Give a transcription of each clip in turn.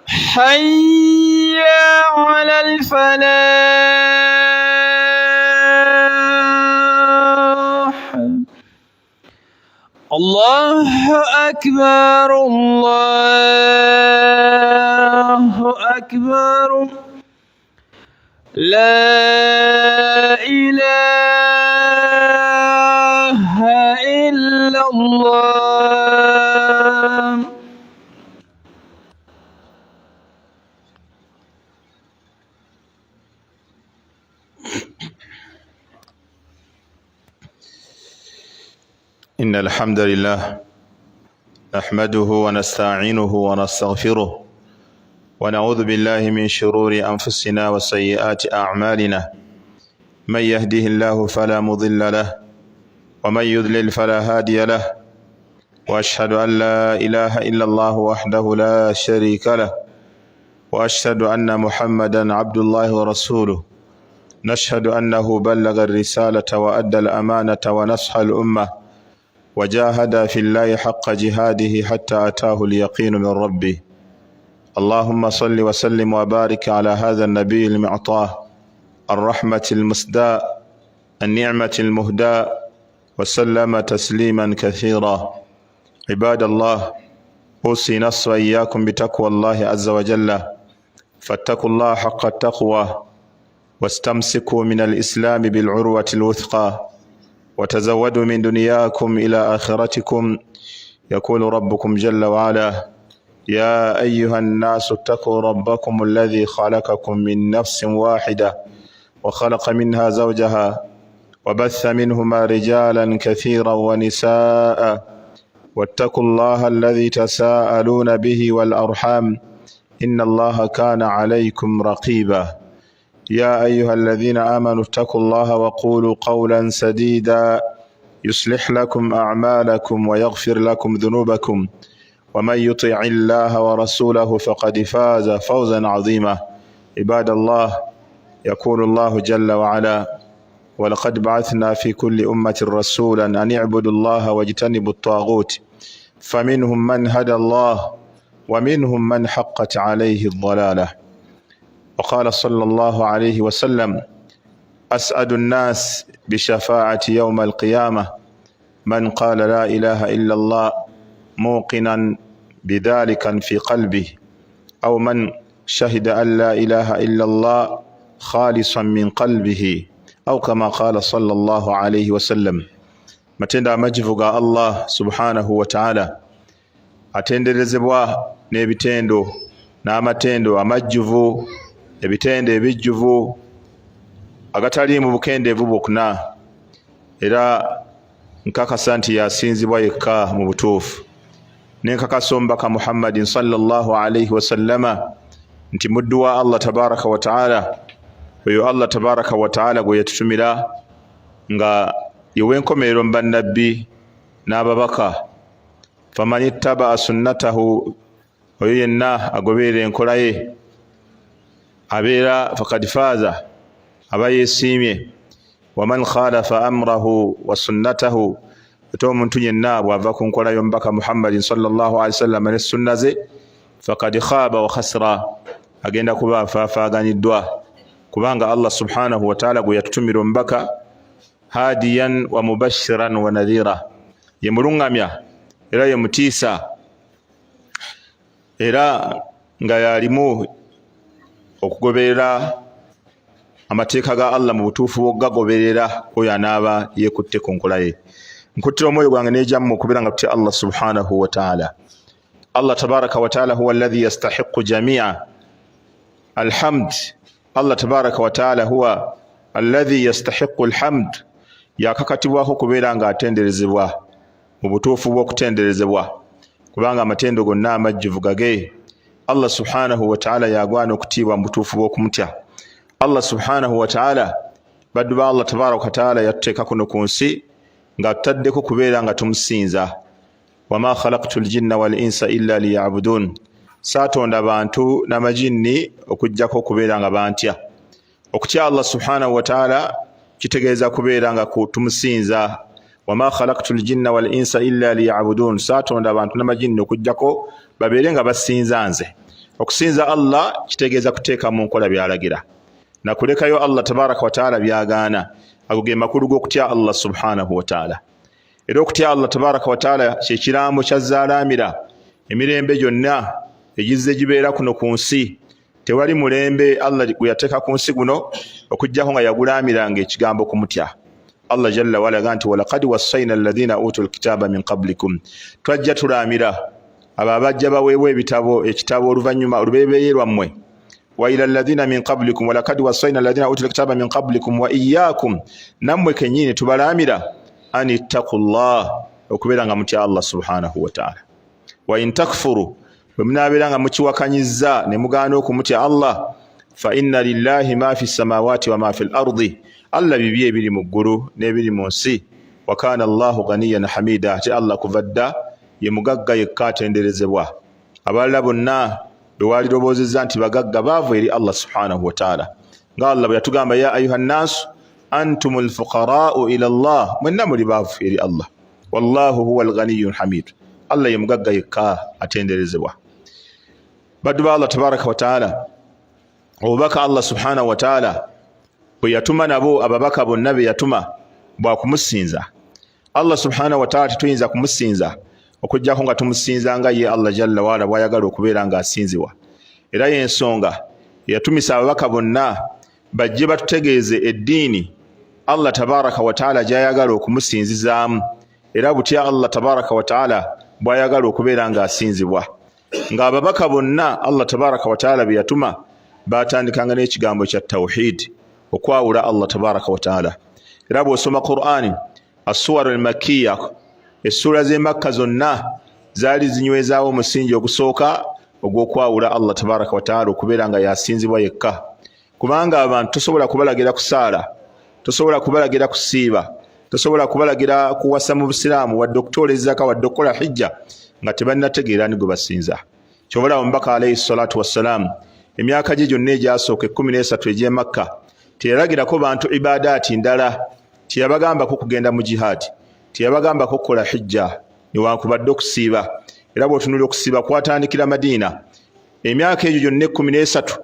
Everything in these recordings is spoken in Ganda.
حي على الفلاح. الله أكبر الله أكبر لا إله إلا الله. إن الحمد لله نحمده ونستعينه ونستغفره ونعوذ بالله من شرور أنفسنا وسيئات أعمالنا. من يهده الله فلا مضل له ومن يضلل فلا هادي له، وأشهد أن لا إله إلا الله وحده لا شريك له، وأشهد أن محمدا عبد الله ورسوله. نشهد أنه بلغ الرسالة وأدى الأمانة ونصح الأمة وجاهد في الله حق جهاده حتى أتاه اليقين من ربه. اللهم صل وسلم وبارك على هذا النبي المعطاء الرحمة المسداء النعمة المهداء وسلم تسليما كثيرا. عباد الله، أوصي نفسي وإياكم بتقوى الله عز وجل، فاتقوا الله حق التقوى واستمسكوا من الإسلام بالعروة الوثقى، وتزودوا من دنياكم إلى آخرتكم. يقول ربكم جل وعلا: يا أيها الناس اتقوا ربكم الذي خلقكم من نفس واحدة وخلق منها زوجها وبث منهما رجالا كثيرا ونساء، واتقوا الله الذي تساءلون به والأرحام إن الله كان عليكم رقيبا. يا أيها الذين آمنوا اتقوا الله وقولوا قولا سديدا يصلح لكم أعمالكم ويغفر لكم ذنوبكم، ومن يطع الله ورسوله فقد فاز فوزا عظيما. عباد الله، يقول الله جل وعلا: ولقد بعثنا في كل أمة رسولا أن اعبدوا الله واجتنبوا الطاغوت، فمنهم من هدى الله ومنهم من حقت عليه الضلالة. وقال صلى الله عليه وسلم: أسعد الناس بشفاعة يوم القيامة من قال لا إله إلا الله موقنا بذلك في قلبه، أو من شهد أن لا إله إلا الله خالصا من قلبه، أو كما قال صلى الله عليه وسلم. matenda amajivu ga Allah subhanahu wa ta'ala atenderezebwa n'ebitendo n'amatendo amajjuvu, ebitende ebijjuvu agataliimu bukendeevu bwonna, era nkakasa nti yasinzibwa yekka mu butuufu. Nenkakasa omubaka Muhammadin sallallahu alayhi wasallama nti muddu wa Allah tabaraka wa ta'ala, oyo Allah tabaraka wa ta'ala gwe yatutumira nga yewe enkomerero mu bannabbi n'ababaka. faman ittaba sunnatahu, oyo yenna agoberera enkola ye abeera fakad faaza, aba yeesiimye. waman khalafa amrahu wa sunnatahu, ate omuntu yenna bw'ava ku nkola y'omubaka Muhammadin sallallahu alaihi wasallam ne sunna ze, fakad khaba wa khasra, agenda kuba afaafaaganiddwa. Kubanga Allah subhanahu wa ta'ala gwe yatutumira omubaka hadiyan wa mubashiran wa nadhira, ye mulungamya era ye mutiisa, era nga yalimu okugoberera amateeka ga Allah mu butuufu bw'ogagoberera oyo anaaba yeekutte ku nkola ye. Nkuttira omwoyo gwange n'ejjamu okubeera nga tutya Allah subhanahu wa ta'ala. Allah tabaraka wa ta'ala huwa alladhi yastahiqqu jami'a alhamd. Allah tabaraka wa ta'ala huwa alladhi yastahiqqu alhamd, yakakatibwako kubeera nga atenderezebwa mu butuufu bw'okutenderezebwa, kubanga amatendo gonna amajjuvu gage. Allah subhanahu wa ta'ala yagwana okutiibwa mu butuufu bw'okumutya. Allah subhanahu wa ta'ala, baddu ba Allah tabaraka wa ta'ala yatuteeka kuno ku nsi nga tutaddeko kubeera nga tumusinza. wama khalaqtu ljinna wal insa illa liya'budun, saatonda bantu n'amajinni okujjako okubeera nga bantya. Okutya Allah subhanahu wa ta'ala kitegeeza kubeera nga tumusinza, wama khalaqtul jinna wal insa illa liya'budun, satonda abantu n'amajinni okujjako babeere nga basinza nze. Okusinza Allah kitegeeza kuteeka mu nkola byalagira na kulekayo Allah tabaraka wa taala byagaana. Ago ge makulu g'okutya Allah subhanahu wa taala. Era okutya Allah tabaraka wa taala kye kiraamo kyazaalamira emirembe gyonna egizze gibeera kuno ku nsi. Tewali mulembe Allah gwe yateeka ku nsi guno okujjako nga yagulaamiranga ekigambo kumutya. Allah jalla wala nti walaqad wassayna alladhina utul kitaba min qablikum, twajja tulaamira abo abajja baweebwa ekitabo oluvannyuma olubeebeeyi lwammwe. Wa ila alladhina min qablikum walaqad wassayna alladhina utul kitaba min qablikum wa iyyakum, nammwe kennyini tubalaamira an ittaqullah, okubeera nga mutya Allah subhanahu wa ta'ala. Wa in takfuru, bwe munaabeera nga mukiwakanyizza ne mugaana okumutya Allah, fa inna lillahi ma fi samawati wa ma fi al-ardi, Allah bibye ebiri mu ggulu n'ebiri mu nsi. Wa kana Allahu ganiyan hamida, ate Allah kuvadda ye mugagga yekka atenderezebwa. Abalala bonna bwe waliroboozezza nti bagagga baavu eri Allah subhanahu wa ta'ala, nga Allah bwe yatugamba ya ayuha nnaasu antumul fuqaraa'u ila Allah, mwenna muli baavu eri Allah. Wallahu huwa al-ghaniyyul hamid, Allah ye mugagga yekka atenderezebwa. Baddu ba Allah tabaraka wa ta'ala, obubaka Allah subhanahu wa ta'ala bwe yatuma nabo ababaka bonna be yatuma bwa kumusinza. Allah subhanahu wa ta'ala tetuyinza kumusinza okujjako nga tumusinza nga ye Allah jalla waala bw'ayagala okubeera nga asinzibwa. Era y'ensonga yatumisa ababaka bonna bajje batutegeeze eddiini Allah tabaraka wa ta'ala gy'ayagala okumusinzizaamu, era butya Allah tabaraka wa ta'ala bw'ayagala okubeera nga asinzibwa. Nga ababaka bonna Allah tabaraka wa ta'ala be yatuma baatandikanga n'ekigambo kya tawhid, okwawula Allah tabaraka wa ta'ala. Era bw'osoma Qur'ani, as-suwar al-makkiya, essula z'e Makka zonna zaali zinywezaawo omusingi ogusooka ogw'okwawula Allah tabaraka wa ta'ala okubeera nga yasinzibwa yekka. Kubanga abantu tosobola kubalagira kusaala, tosobola kubalagira kusiiba, tosobola kubalagira kuwasa mu Busiraamu wadde okutooleza zaka wadde okukola hijja nga tebannategeera ni gwe basinza. Kyobala omubaka alayhi salatu wassalamu emyaka gye gyonna egyasooka 13 egy'e Makka teyalagirako bantu ibadaati ndala, teyabagambako kugenda mu jihaadi, teyabagambako kukola hijja newankubadde okusiiba. Era bw'otunula okusiiba kwatandikira Madiina. Emyaka egyo gyonna 13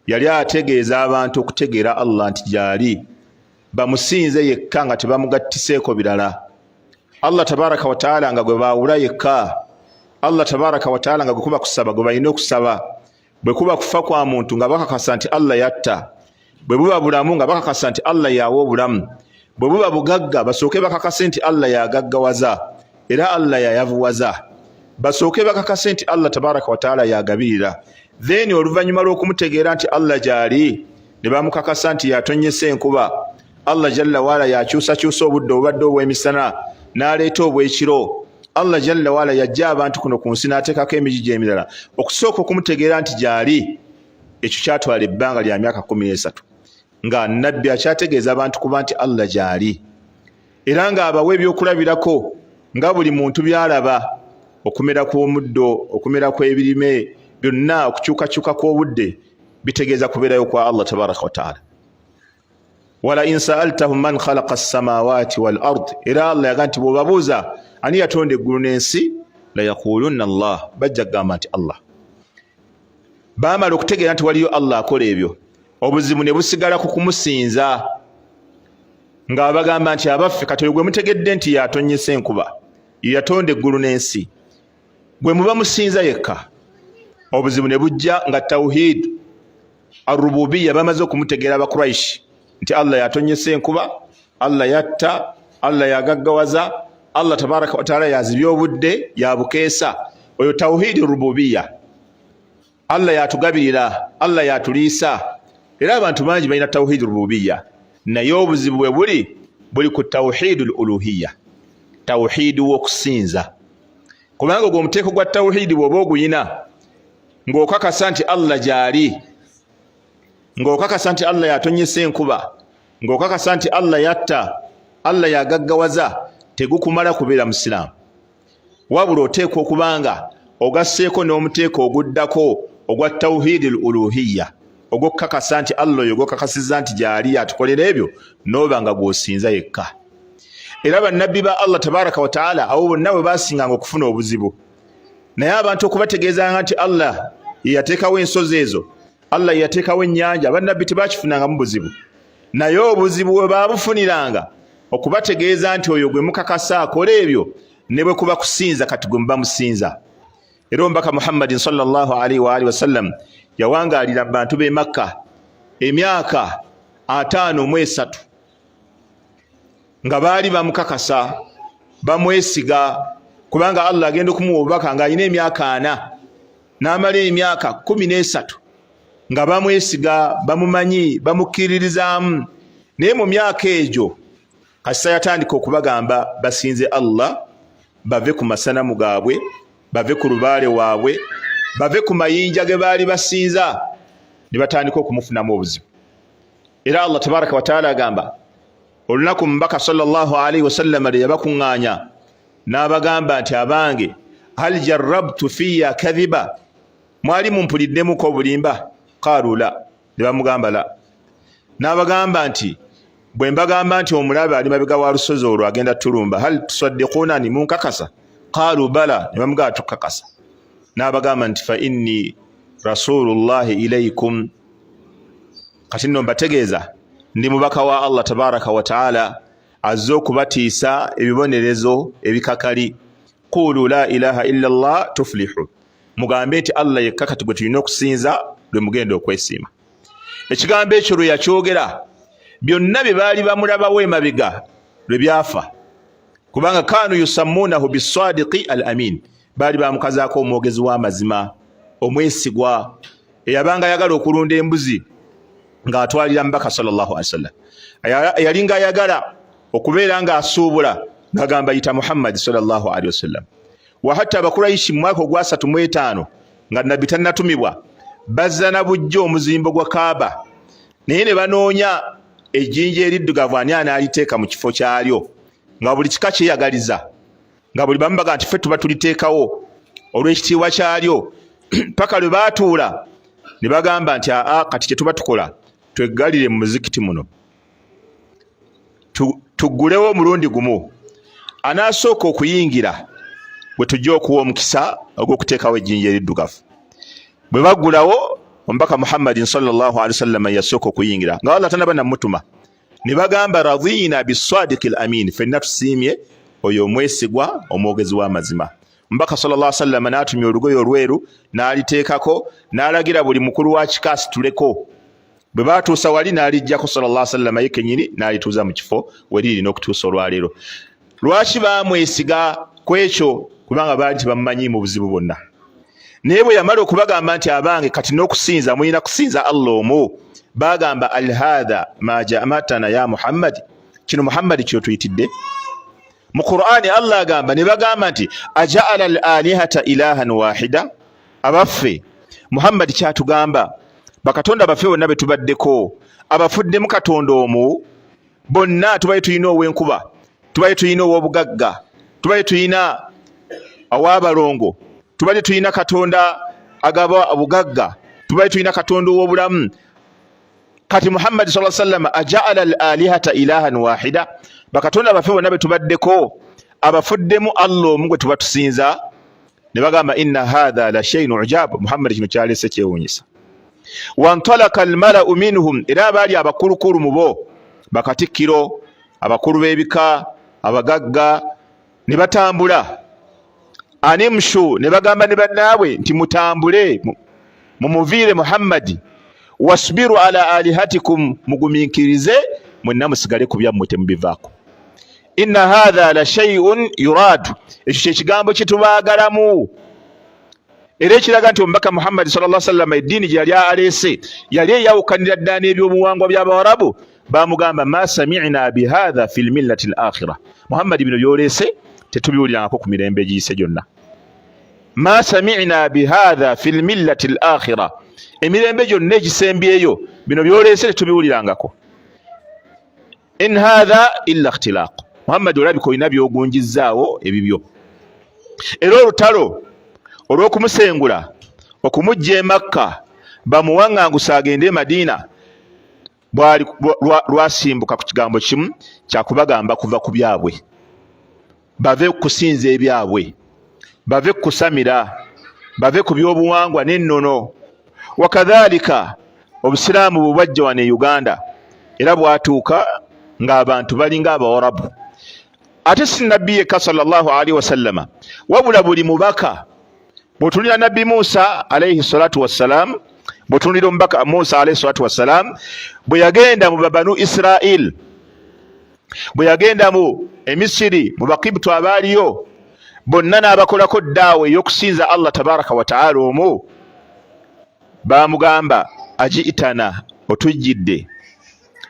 yali ategeeza abantu okutegeera Allah nti gyali bamusinze yekka nga tebamugattiseeko birala. Allah tabaraka wa ta'ala nga gwe baawula yekka. Allah tabaraka wa ta'ala nga gwe kuba kusaba gwe balina okusaba. Bwe kuba kufa kwa muntu nga bakakasa nti Allah yatta. Bwe buba bulamu nga bakakasa nti Allah yawa obulamu. Bwe buba bugagga basooke bakakase nti Allah yagaggawaza era Allah yayavuwaza. Basooke bakakase nti Allah tabaraka wa ta'ala yagabirira. Then oluvannyuma lw'okumutegeera nti Allah gyali ne bamukakasa nti yatonnyesa enkuba, Allah jalla waala yakyusakyusa obudde obadde obw'emisana n'aleeta obw'ekiro. Allah jalla waala yajja abantu kuno ku nsi n'ateekako emigigi emirala okusooka okumutegeera nti gyali. Ekyo kyatwala ebbanga lya myaka 13 nga nnabbi akyategeeza abantu kuba nti Allah gyali, era ng'abawa ebyokulabirako nga buli muntu byalaba, okumera kw'omuddo, okumera kw'ebirime, byonna okukyukakyuka kw'obudde bitegeeza kubeerayo kwa Allah tabaraka wa ta'ala. Wala in sa'altahum man khalaqa as-samawati wal ard, era Allah yaga nti bw'obabuuza ani yatonda eggulu n'ensi, la yaqulunna Allah, bajja kugamba nti Allah. Baamala okutegeera nti waliyo Allah akola ebyo, obuzibu ne busigala ku kumusinza nga bagamba nti abaffe Katonda gwe mutegedde nti yatonnyesa enkuba, yatonda eggulu n'ensi, gwe muba musinza yekka. Obuzibu ne bujja nga tawhid ar-rububiyya bamaze okumutegeera Abakuraishi nti Allah yatonnyesa enkuba, Allah yatta, Allah yagaggawaza, Allah tabaraka wa ta'ala yazibya obudde yabukeesa. Oyo tawhid ar-rububiyya. Allah yatugabirira, Allah yatuliisa. Era abantu bangi balina tawhid ar-rububiyya, naye obuzibu bwe buli ku tawhid al-uluhiyya, tawhid w'okusinza. Kubanga ogwo omuteeko gwa tawhid bw'oba oguyina ng'okakasa nti Allah gyali, ng'okakasa nti Allah yatonnyesa enkuba, ng'okakasa nti Allah yatta, Allah yagaggawaza, tegukumala kubeera Musiraamu. Wabula oteekwa okubanga ogasseeko n'omuteeko oguddako ogwa tawhid al-uluhiyya, ogw'okukakasa nti Allah oyo gw'okakasizza nti gyali atukolera ebyo, n'oba nga gw'osinza yekka. era bannabbi ba Allah tabaraka wa taala abo bonna bwe basinganga okufuna obuzibu naye abantu okubategeezanga nti Allah yateekawo ensozi ezo, Allah yateekawo ennyanja, bannabbi tebakifunangamu buzibu. Naye obuzibu bwe baabufuniranga okubategeeza nti oyo gwe mukakasa akola ebyo ne bwe kuba kusinza kati gwe muba musinza. Era omubaka Muhammadin sallallahu alaihi wa alihi wasallam yawangaalira bantu b'e Makka emyaka 53 nga baali bamukakasa bamwesiga, kubanga Allah agenda okumuwa obubaka ng'alina emyaka 4 n'amala emyaka 13 nga bamwesiga, bamumanyi, bamukkiririzaamu. Naye mu myaka egyo kasita yatandika okubagamba basinze Allah, bave ku masanamu gaabwe, bave ku lubaale waabwe, bave ku mayinja ge baali basinza, ne batandika okumufunamu obuzibu. Era Allah tabaraka wa taala agamba olunaku mubaka sallallahu alaihi wasallam lye yabakuŋŋaanya n'abagamba nti abange hal jarrabtu fiya kadhiba, mwali mumpuliddemuko obulimba? Qaalu la, ne bamugamba la. N'abagamba nti bwe mbagamba nti omulabe ali mabega wa lusozi olwo agenda tulumba, hal tusaddiqunani, munkakasa? Qaalu bala, ne bamugamba tukakasa. N'abagamba nti fa inni rasulullahi ilaikum, kati nno mbategeeza ndi mubaka wa Allah tabaraka wa taala azze okubatiisa ebibonerezo ebikakali. Qulu la ilaha illa Allah tuflihu, mugambe nti Allah yekka kati gwe tulina okusinza lwe mugenda okwesiima. Ekigambo ekyo lwe yakyogera byonna bye baali bamulabawo emabega lwe byafa, kubanga kanu yusammunahu bisadiqi al amin, baali bamukazaako omwogezi w'amazima, omwesigwa, eyabanga ayagala okulunda embuzi ng'atwalira mubaka sallallahu alaihi wasallam, yalinga ayagala okubeera ng'asuubula ng'agamba yita Muhammad sallallahu alaihi wasallam. Wa hatta Abakuraishi mu mwaka ogwa 35 nga nabbi tannatumibwa bazza na bujjo omuzimbo gwa Kaaba, naye ne banoonya ejjinja eriddugavu ani anaaliteeka mu kifo kyalyo, nga buli kika kyeyagaliza, nga buli bamu baga nti ffe tuba tuliteekawo olw'ekitiibwa kyalyo. Paka lwe baatuula ne bagamba nti kati kye tuba tukola tweggalire mu muzikiti muno tuggulewo omulundi gumu, anaasooka okuyingira bwe tujja okuwa omukisa ogw'okuteekawo ejjinja eriddugavu. Bwe baggulawo omubaka Muhammadin sallallahu alaihi wasallam yasooka okuyingira nga Allah tanaba namutuma, ne bagamba radhiina bisadiqil amin, ffenna tusiimye oyo omwesigwa omwogezi w'amazima. Omubaka sallallahu alaihi wasallam n'atumya olugoye olweru n'aliteekako, n'alagira buli mukulu wa kika asituleko. Bwe baatuusa wali n'alijjako sallallahu alaihi wasallam ye kennyini n'alituuza mu kifo we lirina okutuusa olwaleero. Lwaki baamwesiga ku ekyo? Kubanga baali tebamumanyi mu buzibu bwonna. Naye bwe yamala okubagamba nti abange kati n'okusinza mulina kusinza Allah omu, bagamba al hadha ma ja'amatana ya Muhammad, kino Muhammad kyotuyitidde. Mu Qur'ani Allah agamba, ne bagamba nti aja'ala al alihata ilahan wahida, abaffe Muhammad kyatugamba bakatonda baffe bonna betubaddeko abafuddemu katonda omu, bonna tubaye tulina ow'enkuba, tubaye tulina ow'obugagga, tubaye tulina aw'abalongo, tubaye tulina katonda agaba obugagga, tubaye tulina katonda ow'obulamu. Kati Muhammad sallallahu alaihi wasallam aja'ala al alihata ilahan wahida, bakatonda baffe bonna betubaddeko abafuddemu Allah omu gwe tuba tusinza. Ne bagamba inna hadha la shay'un ujab, Muhammad kino kyalese kyewuunyisa. Wantalaka almalau minhum, era abaali abakulukulu mu bo, bakatikkiro, abakulu b'ebika, abagagga, ne batambula. Animshu, ne bagamba ne bannaabwe nti mutambule mumuviire Muhammadi, wasbiru ala alihatikum, mugumiikirize mwenna musigale ku byammwe temubivaako. Inna hadha la shay'un yuradu, ekyo kyekigambo kyetubaagalamu. Era ekiraga nti omubaka Muhammad sallallahu alaihi wasallam eddiini gye yali aleese yali eyawukanira ddala n'ebyobuwangwa by'Abawarabu. Baamugamba ma sami'na bihadha fil millati al-akhirah, Muhammad bino byoleese tetubiwulirangako ku mirembe egiyise gyonna. Ma sami'na bihadha fil millati al-akhirah, emirembe gyonna egisembyeyo bino byoleese tetubiwulirangako. In hadha illa ikhtilaq, Muhammad olabika olina byogunjizzaawo ebibyo. Era olutalo olw'okumusengula okumujja e Makka bamuwaŋŋangusa agende e Madiina lwasimbuka ku kigambo kimu kyakubagamba kuva ku byabwe. bave kusinza ebyabwe, bave kusamira, bave ku byobuwangwa n'ennono. Wakadhalika obusiraamu bubajja wano e Uganda era bwatuuka ng'abantu balinga Abawarabu. Ate si nabbi yekka sallallahu alaihi wasallama, wabula buli mubaka. Bw'otunulira nabbi Musa alayhi salatu wassalam, bw'otunulira omubaka Musa alayhi salatu wassalam, bwe yagenda mu Banu Israel, bwe yagenda mu Emisiri mu Bakibtu abaaliyo, bonna n'abakolako ddaawa ey'okusinza Allah tabaraka wa ta'ala omu, baamugamba aji'tana, otujjidde,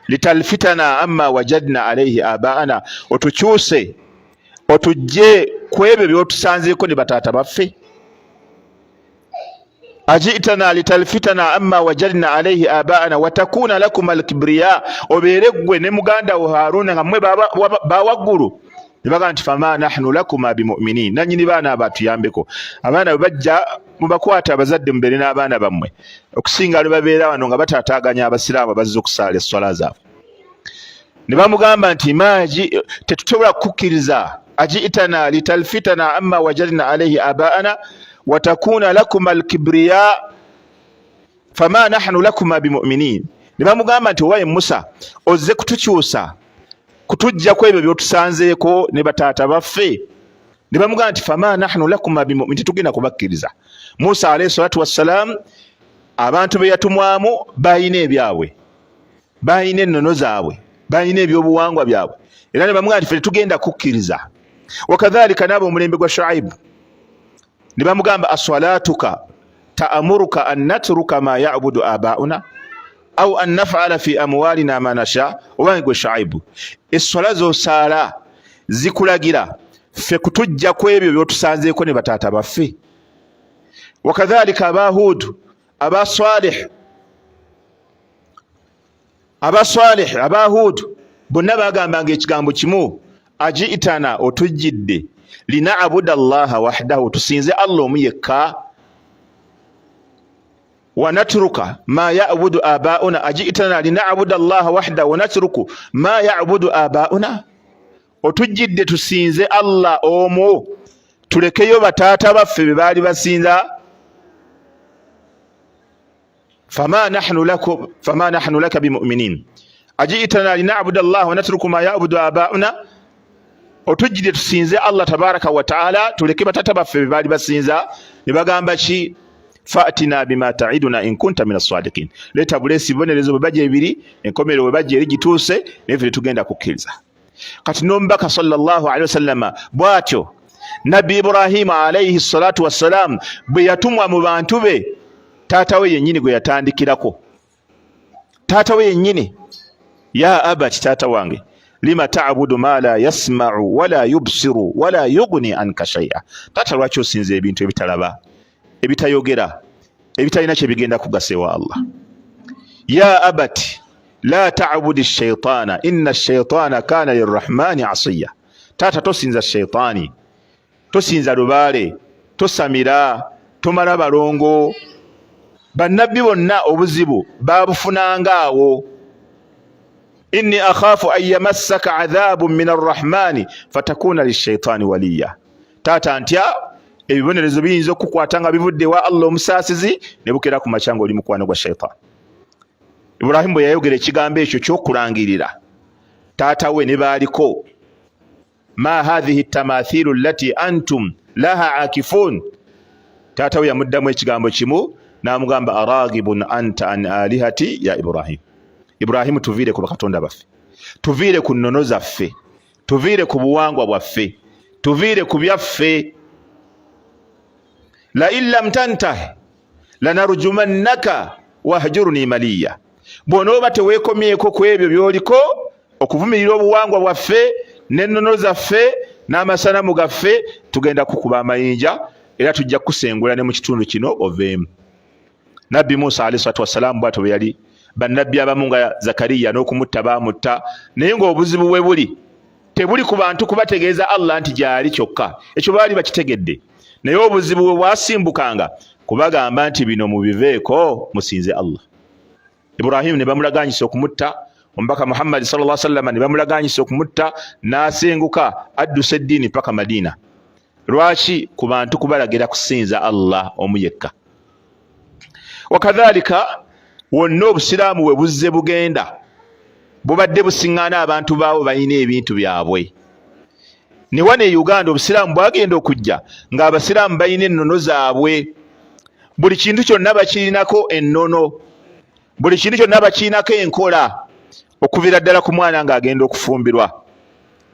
litalfitana amma wajadna alayhi abaana, otukyuse otujje ku ebyo by'otusanzeeko ne bataata baffe. Aji'tana litalfitana amma wajadna alayhi abaana watakuna lakum alkibriya, obeere ggwe ne muganda wo Haruna nga mmwe bawaggulu. Ne bagamba nti fama nahnu lakuma bimuminin, nannyini baana abatuyambeko. Abaana bwe bajja mubakwata abazadde mubeere n'abaana bammwe, okusinga lwe babeera wano nga bataataaganya abasiraamu abazze okusaala esswala zaabwe. Ne bamugamba nti maji tetusobola kukkiriza, aji'tana litalfitana amma wajadna alayhi abaana watakuna lakum alkibriya fama nahnu lakuma bimuminin. Ne bamugamba nti owaye Musa, ozze kutukyusa kutujja ku ebyo by'otusanzeeko ne bataata baffe. Ne bamugamba nti fama nahnu lakuma bimuminin, tetugenda kubakkiriza. Musa alayhi salatu wassalam, abantu be yatumwamu bayina ebyabwe, bayina ennono zaabwe, bayina ebyobuwangwa byabwe, era ne bamugamba nti ffe tetugenda kukkiriza. Wakadhalika n'abo omulembe gwa Shuaibu ne bamugamba aswalatuka ta'amuruka an natruka ma ya'budu abauna au an naf'ala fi amwalina ma nasha. Obange gwe Shuaibu, esswala z'osaala zikulagira ffe kutujja ku ebyo by'otusanzeeko ne bataata baffe. Wakadhalika aba Hud, aba Salih, aba Hud bonna bagambanga ekigambo kimu, aji'tana, otujjidde, lina'buda Allaha wahdahu, tusinze Allah omu yekka, wa natruka ma ya'budu abauna, aji'tana lina'buda Allaha wahdahu wa natruku ma ya'budu abauna, otujjidde tusinze Allah omu, tulekeyo bataata baffe be baali basinza. fama nahnu laka bimuminin aji'tana lina'buda Allaha wa natruku ma ya'budu abauna, otujjidde tusinze Allah tabaraka wa ta'ala, tuleke bataata baffe be baali basinza. Ne bagamba ki? Fa'tina bima ta'iduna in kunta min as-sadiqin, leta bulesi bonerezo bwe bajja ebiri, enkomero bwe bajja eri gituuse, neffe tugenda kukkiriza. Kati n'omubaka sallallahu alaihi wasallama bw'atyo nabbi Ibrahim alayhi salatu wassalam bwe yatumwa mu bantu be, taata we yennyini gwe yatandikirako. Taata we yennyini, ya abati, taata wange, lima ta'budu ma la yasma'u wala yubsiru wala yughni anka shay'a. Taata, lwaki osinza ebintu ebitalaba, ebitayogera, ebitalina kye bigenda kugasa ewa Allah? Ya abati la ta'budi ash-shaytana inna ash-shaytana kana lirrahmani asiya. Taata, tosinza shaytani, tosinza lubaale, tosamira, tomala balongo. Bannabbi bonna obuzibu babufunanga awo. Inni akhafu an yamassaka adhabun min arrahmani fatakuna lishaytani waliya. Taata, ntya ebibonerezo biyinza okukwata nga bivudde wa Allah omusaasizi, ne bukera ku makya ng'oli mukwano gwa shaytan. Ibrahimu bwe yayogera ekigambo ekyo ky'okulangirira, taata we ne baaliko, ma hadhihi tamathilu allati antum laha akifun. Taata we yamuddamu ekigambo kimu, n'amugamba aragibun anta an alihati ya Ibrahim. Ibrahimu, tuviire ku bakatonda baffe, tuviire ku nnono zaffe, tuviire ku buwangwa bwaffe, tuviire ku byaffe. La in lam tantahi lanarjumannaka wahjurni maliya. Bw'onooba teweekomyeko ku ebyo by'oliko, okuvumirira obuwangwa bwaffe n'ennono zaffe n'amasanamu gaffe, tugenda kukuba amayinja era tujja kusengula ne mu kitundu kino oveemu. Nabbi Musa alayhi salatu wassalamu bw'atyo bwe yali. Bannabbi abamu nga Zakariya n'okumutta baamutta, naye ng'obuzibu bwe buli tebuli ku bantu kubategeeza Allah nti gyali kyokka, ekyo baali bakitegedde, naye obuzibu bwe bwasimbukanga kubagamba nti bino mubiveeko, musinze Allah. Ibrahimu ne bamulaganyisa okumutta, omubaka Muhammad sallallahu alaihi wasallam ne bamulaganyisa okumutta n'asenguka addusa eddiini paka Madina. Lwaki? Ku bantu kubalagira kusinza Allah omu yekka. Wakadhalika wonna obusiraamu we buzze bugenda bubadde busiŋŋaana abantu baawo balina ebintu byabwe. Ne wano e Uganda obusiraamu bwagenda okujja ng'abasiraamu balina ennono zaabwe. Buli kintu kyonna bakirinako ennono, buli kintu kyonna bakirinako enkola, okuviira ddala ku mwana ng'agenda okufumbirwa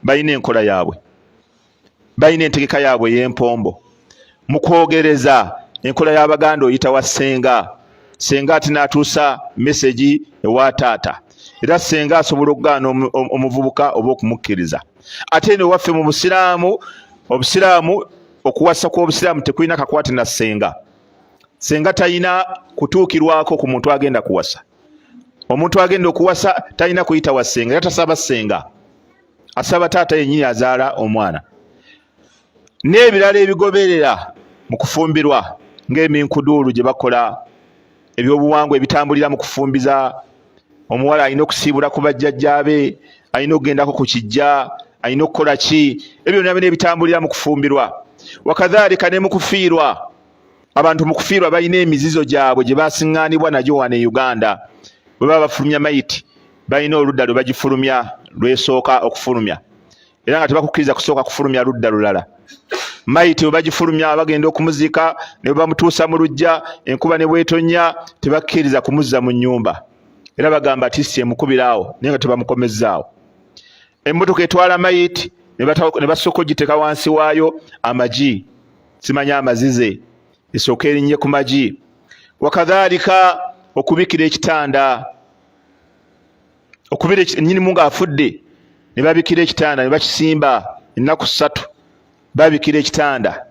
balina enkola yaabwe, balina entegeka yaabwe ey'empombo. Mu kwogereza enkola y'Abaganda oyita wa ssenga, ssenga ati n'atuusa mesegi ewa taata, era ssenga asobola okugaana omuvubuka oba okumukkiriza. Ate ne waffe mu busiraamu, obusiraamu okuwasa kw'obusiraamu tekulina kakwate na ssenga. Ssenga talina kutuukirwako ku muntu agenda kuwasa. Omuntu agenda okuwasa talina kuyita wa ssenga, era tasaba ssenga, asaba taata yennyini azaala omwana. N'ebirala ebigoberera mu kufumbirwa ng'eminkuduulu gye bakola, ebyobuwangwa ebitambulira mu kufumbiza. Omuwala alina okusiibula ku bajjajjaabe, alina okugendako ku kijja, alina okukola ki, ebyo byonna ebitambulira mu kufumbirwa. Wakadhalika ne mu kufiirwa, abantu mu kufiirwa balina emizizo gyabwe gye basiŋŋaanibwa nagyo wano e Uganda. Bwe baba bafulumya mayiti balina oludda lwe bagifulumya lwesooka okufulumya, era nga tebakukkiriza kusooka kufulumya ludda lulala. Mayiti bwe bagifulumya bagenda okumuziika ne bamutuusa mu luggya, enkuba ne bwetonnya tebakkiriza kumuzza mu nnyumba, era bagamba tissi emukubira awo naye nga tebamukomezzaawo. Emmotoka etwala mayiti ne basooka ogiteeka wansi waayo amagi, simanya amazize, esooka erinnye ku magi. Wakadhalika okubikira ekitanda, okubira nnyinimu ng'afudde ne babikira ekitanda ne bakisimba ennaku 3 babikira ekitanda.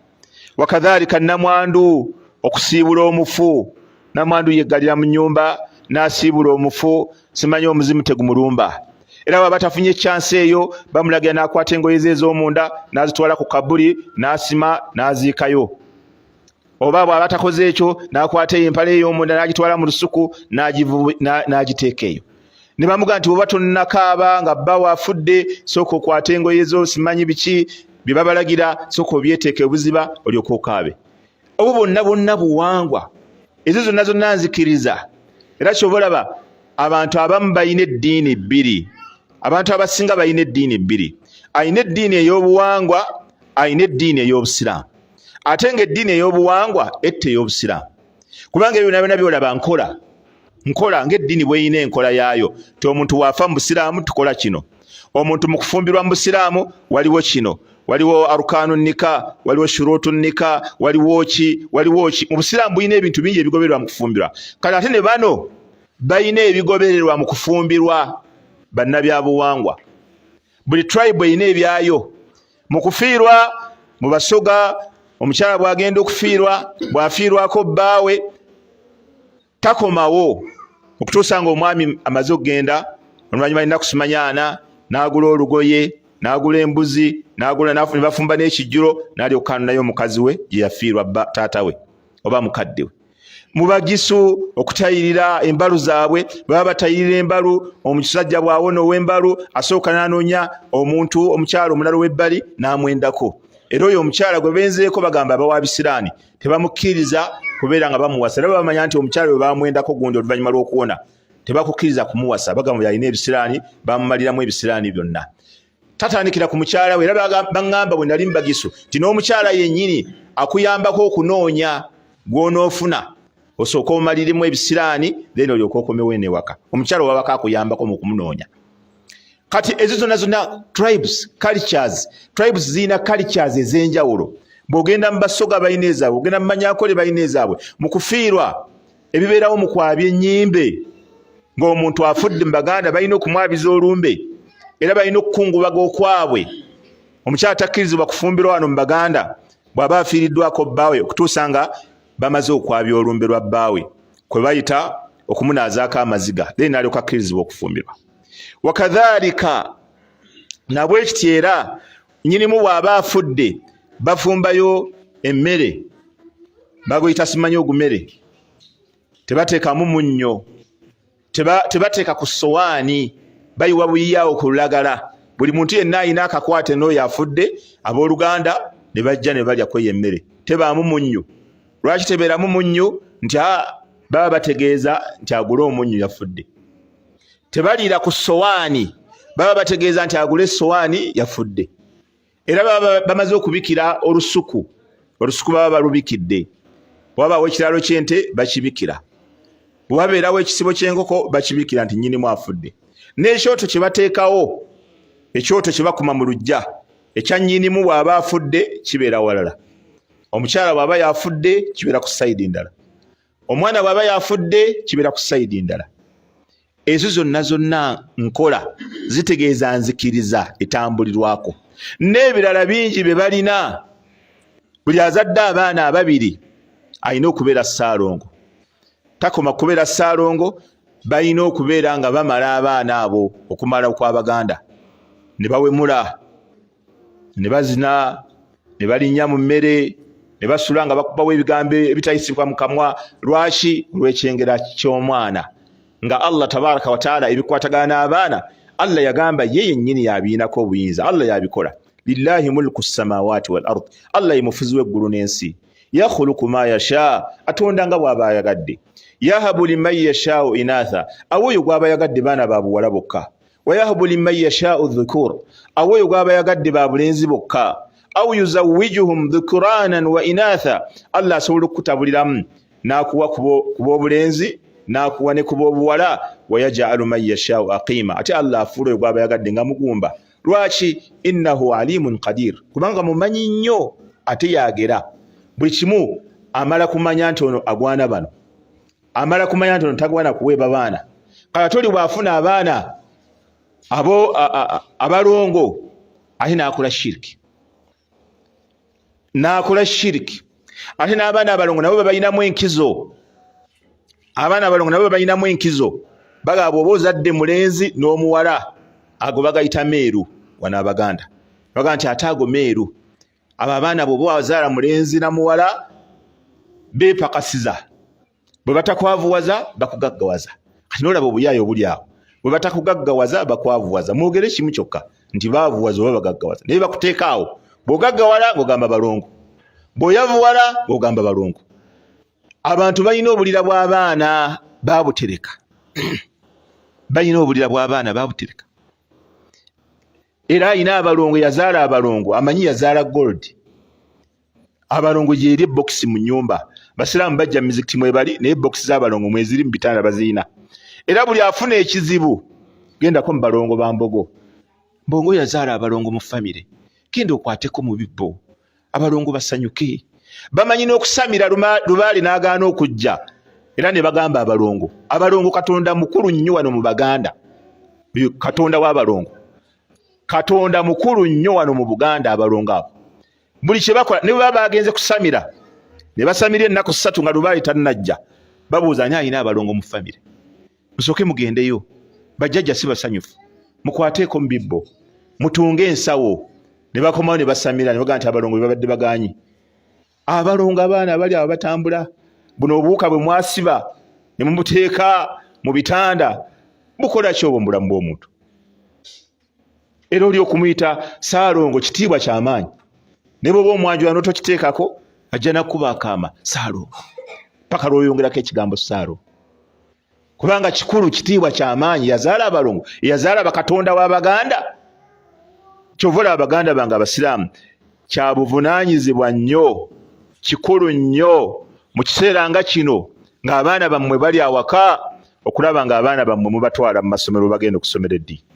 Wakadhalika namwandu okusiibula omufu, namwandu yeggalira mu nnyumba n'asiibula omufu, simanya omuzimu tegumulumba. Era baba tafunye chance eyo bamulagira n'akwata engoye ze ez'omunda n'azitwala ku kabuli n'asima n'aziikayo. Oba bw'aba takoze ekyo n'akwata empale ey'omunda n'agitwala mu lusuku n'agiteeka eyo. Ne bamugamba nti bw'oba tonnakaaba nga bba waafudde, sooka okwata engoye zo, simanyi biki bye babalagira, sooka obyeteeke obuziba olyoke okaabe. Obwo bonna buwangwa, ezo zonna nzikiriza. Era ky'oba olaba abantu abamu balina eddiini bbiri, abantu abasinga balina eddiini bbiri. Alina eddiini ey'obuwangwa, alina eddiini ey'obusiraamu. Ate ng'eddiini ey'obuwangwa ette ey'obusiraamu. Kubanga ebyo byonna byolaba nkola ng'eddiini bw'eyina enkola yaayo. Ti omuntu waafa mu busiraamu tukola kino, omuntu mu kufumbirwa mu busiraamu waliwo kino, waliwo arkaanu nika, waliwo shuruutu nika, waliwo ki. Mu busiraamu bulina ebintu bingi ebigobererwa mu kufumbirwa. Kale ate ne bano balina ebigobererwa mu kufumbirwa, bannabyabuwangwa. Buli tribe erina ebyayo. Mu kufiirwa mu Basoga, omukyala bw'agenda okufiirwa, bw'afiirwako bbaawe takomawo okutuusa ng'omwami amaze okugenda, oluvannyuma alina kusimanyana, n'agula olugoye, n'agula embuzi, ne bafumba n'ekijjulo, n'alyoka nayo omukazi we gye yafiirwa taata we oba mukadde we. Mu Bagisu okutayirira embalu zaabwe, baba batayirira embalu, omusajja bw'awona ow'embalu asooka n'anoonya omukyala omulala w'ebbali n'amwendako. Era oyo omukyala gwe benzeeko bagamba abawaabisiraani tebamukkiriza kubeera nga bamuwasa. Era bamanya nti omukyala we bamwendako gundi oluvannyuma lw'okuwona tebakukkiriza kumuwasa, bagamba yalina ebisiraani, bamumaliramu ebisiraani byonna. Tatandikira ku mukyala we. Era baŋŋamba bwe nali mu Bagisu nti n'omukyala yennyini akuyambako okunoonya gw'onoofuna, osooka omumalirimu ebisiraani then olyoka okomewo enewaka. Omukyala wabaka akuyambako mu kumunoonya. Kati ezo zonna tribes zirina cultures ez'enjawulo. Bw'ogenda mu Basoga balina ezaabwe, bw'ogenda mu Manyakole balina ezaabwe. Mu kufiirwa ebibeerawo mu kwabya ennyimbe, ng'omuntu afudde mu Baganda balina okumwabiza olumbe, era balina okukungubaga okwabwe. Omukyala takkirizibwa kufumbirwa wano mu Baganda bw'aba afiiriddwako bbaawe okutuusa nga bamaze okwabya olumbe lwa bbaawe, kwe bayita okumunaazaako amaziga, then alyoka akkirizibwa okufumbirwa. Wakadhalika nabwe ekiti era nnyinimu bw'aba afudde bafumbayo emmere, baguyita simanyi ogumere, tebateekamu munnyo, tebateeka ku ssowaani, bayiwa buyiyawo ku lulagala buli muntu yenna alina akakwate n'oyo afudde abooluganda ne bajja ne balya kweyo emmere tebaamu munnyo lwaki tebeeramu munnyo nti baba bategeeza nti agule omunnyo yafudde tebaliira ku sowaani baba bategeeza nti agule essowaani yafudde era baba bamaze okubikira olusuku baba balubikidde bwabaawo ekiraalo ky'ente bakibikira bwabeerawo ekisibo ky'enkoko bakibikira nti nnyinimu afudde n'ekyoto kye bateekawo ekyoto kye bakuma mu luggya ekya nnyinimu bw'aba afudde kibeera walala omukyala bw'aba yafudde kibeera ku sayidi ndala omwana bw'aba yafudde kibeera ku sayidi ndala ezo zonna nkola zitegeeza nzikiriza etambulirwako n'ebirala bingi bye balina buli azadde abaana ababiri alina okubeera ssaalongo takoma kubeera ssaalongo balina okubeera nga bamala abaana abo okumala kw'abaganda ne bawemula ne bazina ne balinnya mu mmere ne basula nga bakubawo ebigambo ebitayisibwa mu kamwa lwaki olw'ekyengera ky'omwana nga Allah tabaraka wa taala ebikwatagana n'abaana Allah yagamba ye yennyini yabiinako obuyinza Allah yabikola lillahi mulku samawati wal ard Allah yemufuzi w'eggulu n'ensi yakhuluqu ma yasha atonda nga bw'aba ayagadde yahabu liman yashau inatha awoyo gw'aba yagadde baana ba buwala bokka wayahabu liman yashau dhukur awoyo gw'aba yagadde ba bulenzi bokka aw yuzawwijuhum dhukuranan wa inatha Allah asobola okukutabuliramu n'akuwa ku b'obulenzi n'akuwa ne ku b'obuwala wayaj'alu man yashau aqima ate Allah afuula oyo gw'aba yagadde nga mugumba lwaki innahu alimun qadir kubanga mumanyi nnyo ate yagera buli kimu amala kumanya nti ono agwana bano amala kumanya nti ono tagwana kuweeba baana kala toli bw'afuna abaana abalongo ate n'akola shiriki ate n'abaana abalongo nabo babalinamu enkizo bagamba oba ozadde mulenzi n'omuwala ago bagayita meeru wano abaganda baga nti ate ago meeru abo abaana bwoba wazaala mulenzi na muwala beepakasiza bwe batakwavuwaza bakugaggawaza kati noolaba obuyaayo obuli awo bwe batakugaggawaza bakwavuwaza mwogere kimu kyokka nti baavuwaza oba bagaggawaza naye bakuteeka awo bw'ogaggawala ng'ogamba balongo bw'oyavuwala ng'ogamba balongo abantu balina obulira bw'abaana baabutereka era alina abalongo yazaala abalongo amanyi yazaala gold abalongo gyeri ebokisi mu nnyumba basiraamu bajja mizikiti mwebali naye ebokisi z'abalongo mweziri mu bitanda baziina era buli afuna ekizibu gendako mu balongo ba mbogo yazaala abalongo mu famire genda okwateko mu bibbo abalongo basanyuke bamanyi n'okusamira lubaale n'agaana okujja era ne bagamba abalongo katonda mukulu nnyo wano mu baganda katonda w'abalongo katonda mukulu nnyo wano mu Buganda abalongo abo buli kye bakola ne baba bagenze kusamira ne basamira ennaku 3 nga lubaale tannajja babuuza ani alina abalongo mu famire musooke mugendeyo bajjajja si basanyufu mukwateeko mu bibbo mutunge ensawo ne bakomawo ne basamira ne bagamba nti abalongo babadde baganyi abalongo abaana bali abo batambula buno obuwuka bwe mwasiba ne mumuteeka mu bitanda bukola ki obwo mu bulamu bw'omuntu era oli okumuyita Ssaalongo kitiibwa ky'amaanyi ne bw'oba omwanjula n'otokiteekako ajja nakkuba akaama Ssaalongo paka lw'oyongerako ekigambo Ssaalongo kubanga kikulu kitiibwa ky'amaanyi yazaala abalongo yazaala bakatonda w'Abaganda kyovula Abaganda bange Abasiraamu kya buvunaanyizibwa nnyo kikulu nnyo mu kiseera nga kino ng'abaana bammwe bali awaka okulaba ng'abaana bammwe mubatwala mu masomero bagenda okusomera eddiini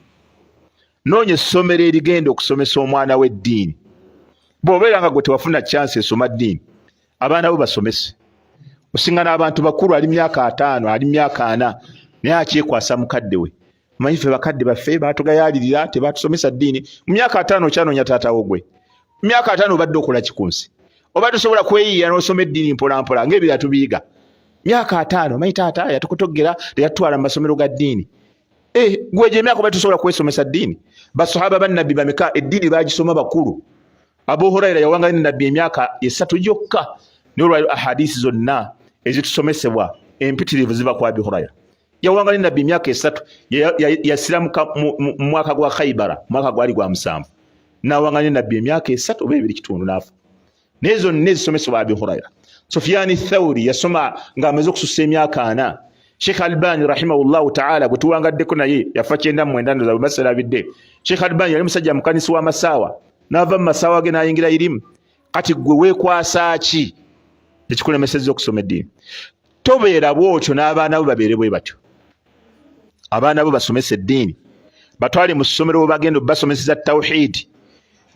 noonya essomero erigenda okusomesa omwana w'eddiini bw'obeera nga gwe tewafuna chance esoma ddiini abaana bo basomese osinga n'abantu bakulu ali myaka 5 ali myaka 4 naye akyekwasa mukadde we manyi ffe bakadde baffe baatugayaalirira tebatusomesa ddiini mu myaka 5 okyanoonya taatawo gwe myaka 5 obadde okola kikunsi obadde osobola kweyiiya n'osoma eddiini mpolampola ng'ebira tubiyiga myaka 5 manyi taata yatukutoggera teyatutwala mu masomero ga ddiini gwe gye myaka obadde tosobola kwesomesa ddiini basahaba bannabbi bameka eddiini baagisoma bakulu Abu Huraira yawanga nnabbi emyaka 3 gyokka n'olwaliro ahadisi zonna ezitusomesebwa empitirivu ziba ku Abu Huraira yawanga nabbi emyaka 3 yasiramuka mu mwaka gwa Khaybara, mwaka gwali gwa 7 nawanga nabbi emyaka 3 oba 2 kitundu nafa. Nezo nezisomesebwa Abi Hurayra. Sufyan Thawri yasoma ng'amaze okusussa emyaka 4. Sheikh Albani rahimahullahu ta'ala bwe tuwangaddeko naye yafa 99 za basalabidde. Sheikh Albani yali musajja mukanisi wa Masaawa n'ava mu Masaawa ge n'ayingira irimu. Kati gwe weekwasa ki ekikulemesezza okusoma eddiini? Tobeera bwotyo n'abaana bo babeere bwe batyo. Abaana bo basomesa eddiini, batwale mu ssomero bwe bagenda basomeseza tawhidi.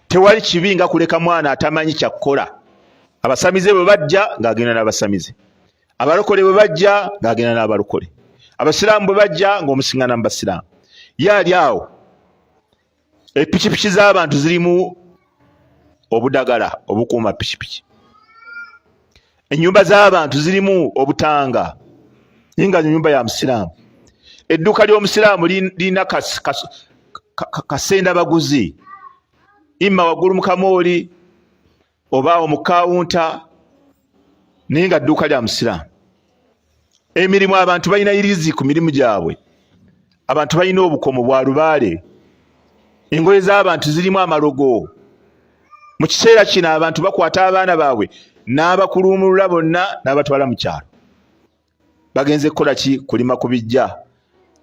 Tewali kibi nga kuleka mwana atamanyi kyakukola. Abasamize bwe bajja ng'agenda n'abasamize, abalokole bwe bajja ng'agenda n'abalokole, abasiraamu bwe bajja ng'omusingana mu basiraamu. Yaali awo epikipiki z'abantu zirimu obudagala obukuuma pikipiki, ennyumba z'abantu zirimu obutanga nga nnyumba ya musiraamu. Edduuka ly'omusiraamu lirina kasenda baguzi, imma waggulu mu kamooli oba mu kawunta, naye nga dduuka lya musiraamu. Emirimu abantu balina irizi ku mirimu gyabwe, abantu balina obukomo bwa lubaale, engoye z'abantu zirimu amalogo. Mu kiseera kino abantu bakwata abaana baabwe n'abakulumulula bonna n'abatwala mu kyalo. Bagenze kukola ki? Kulima ku bijja,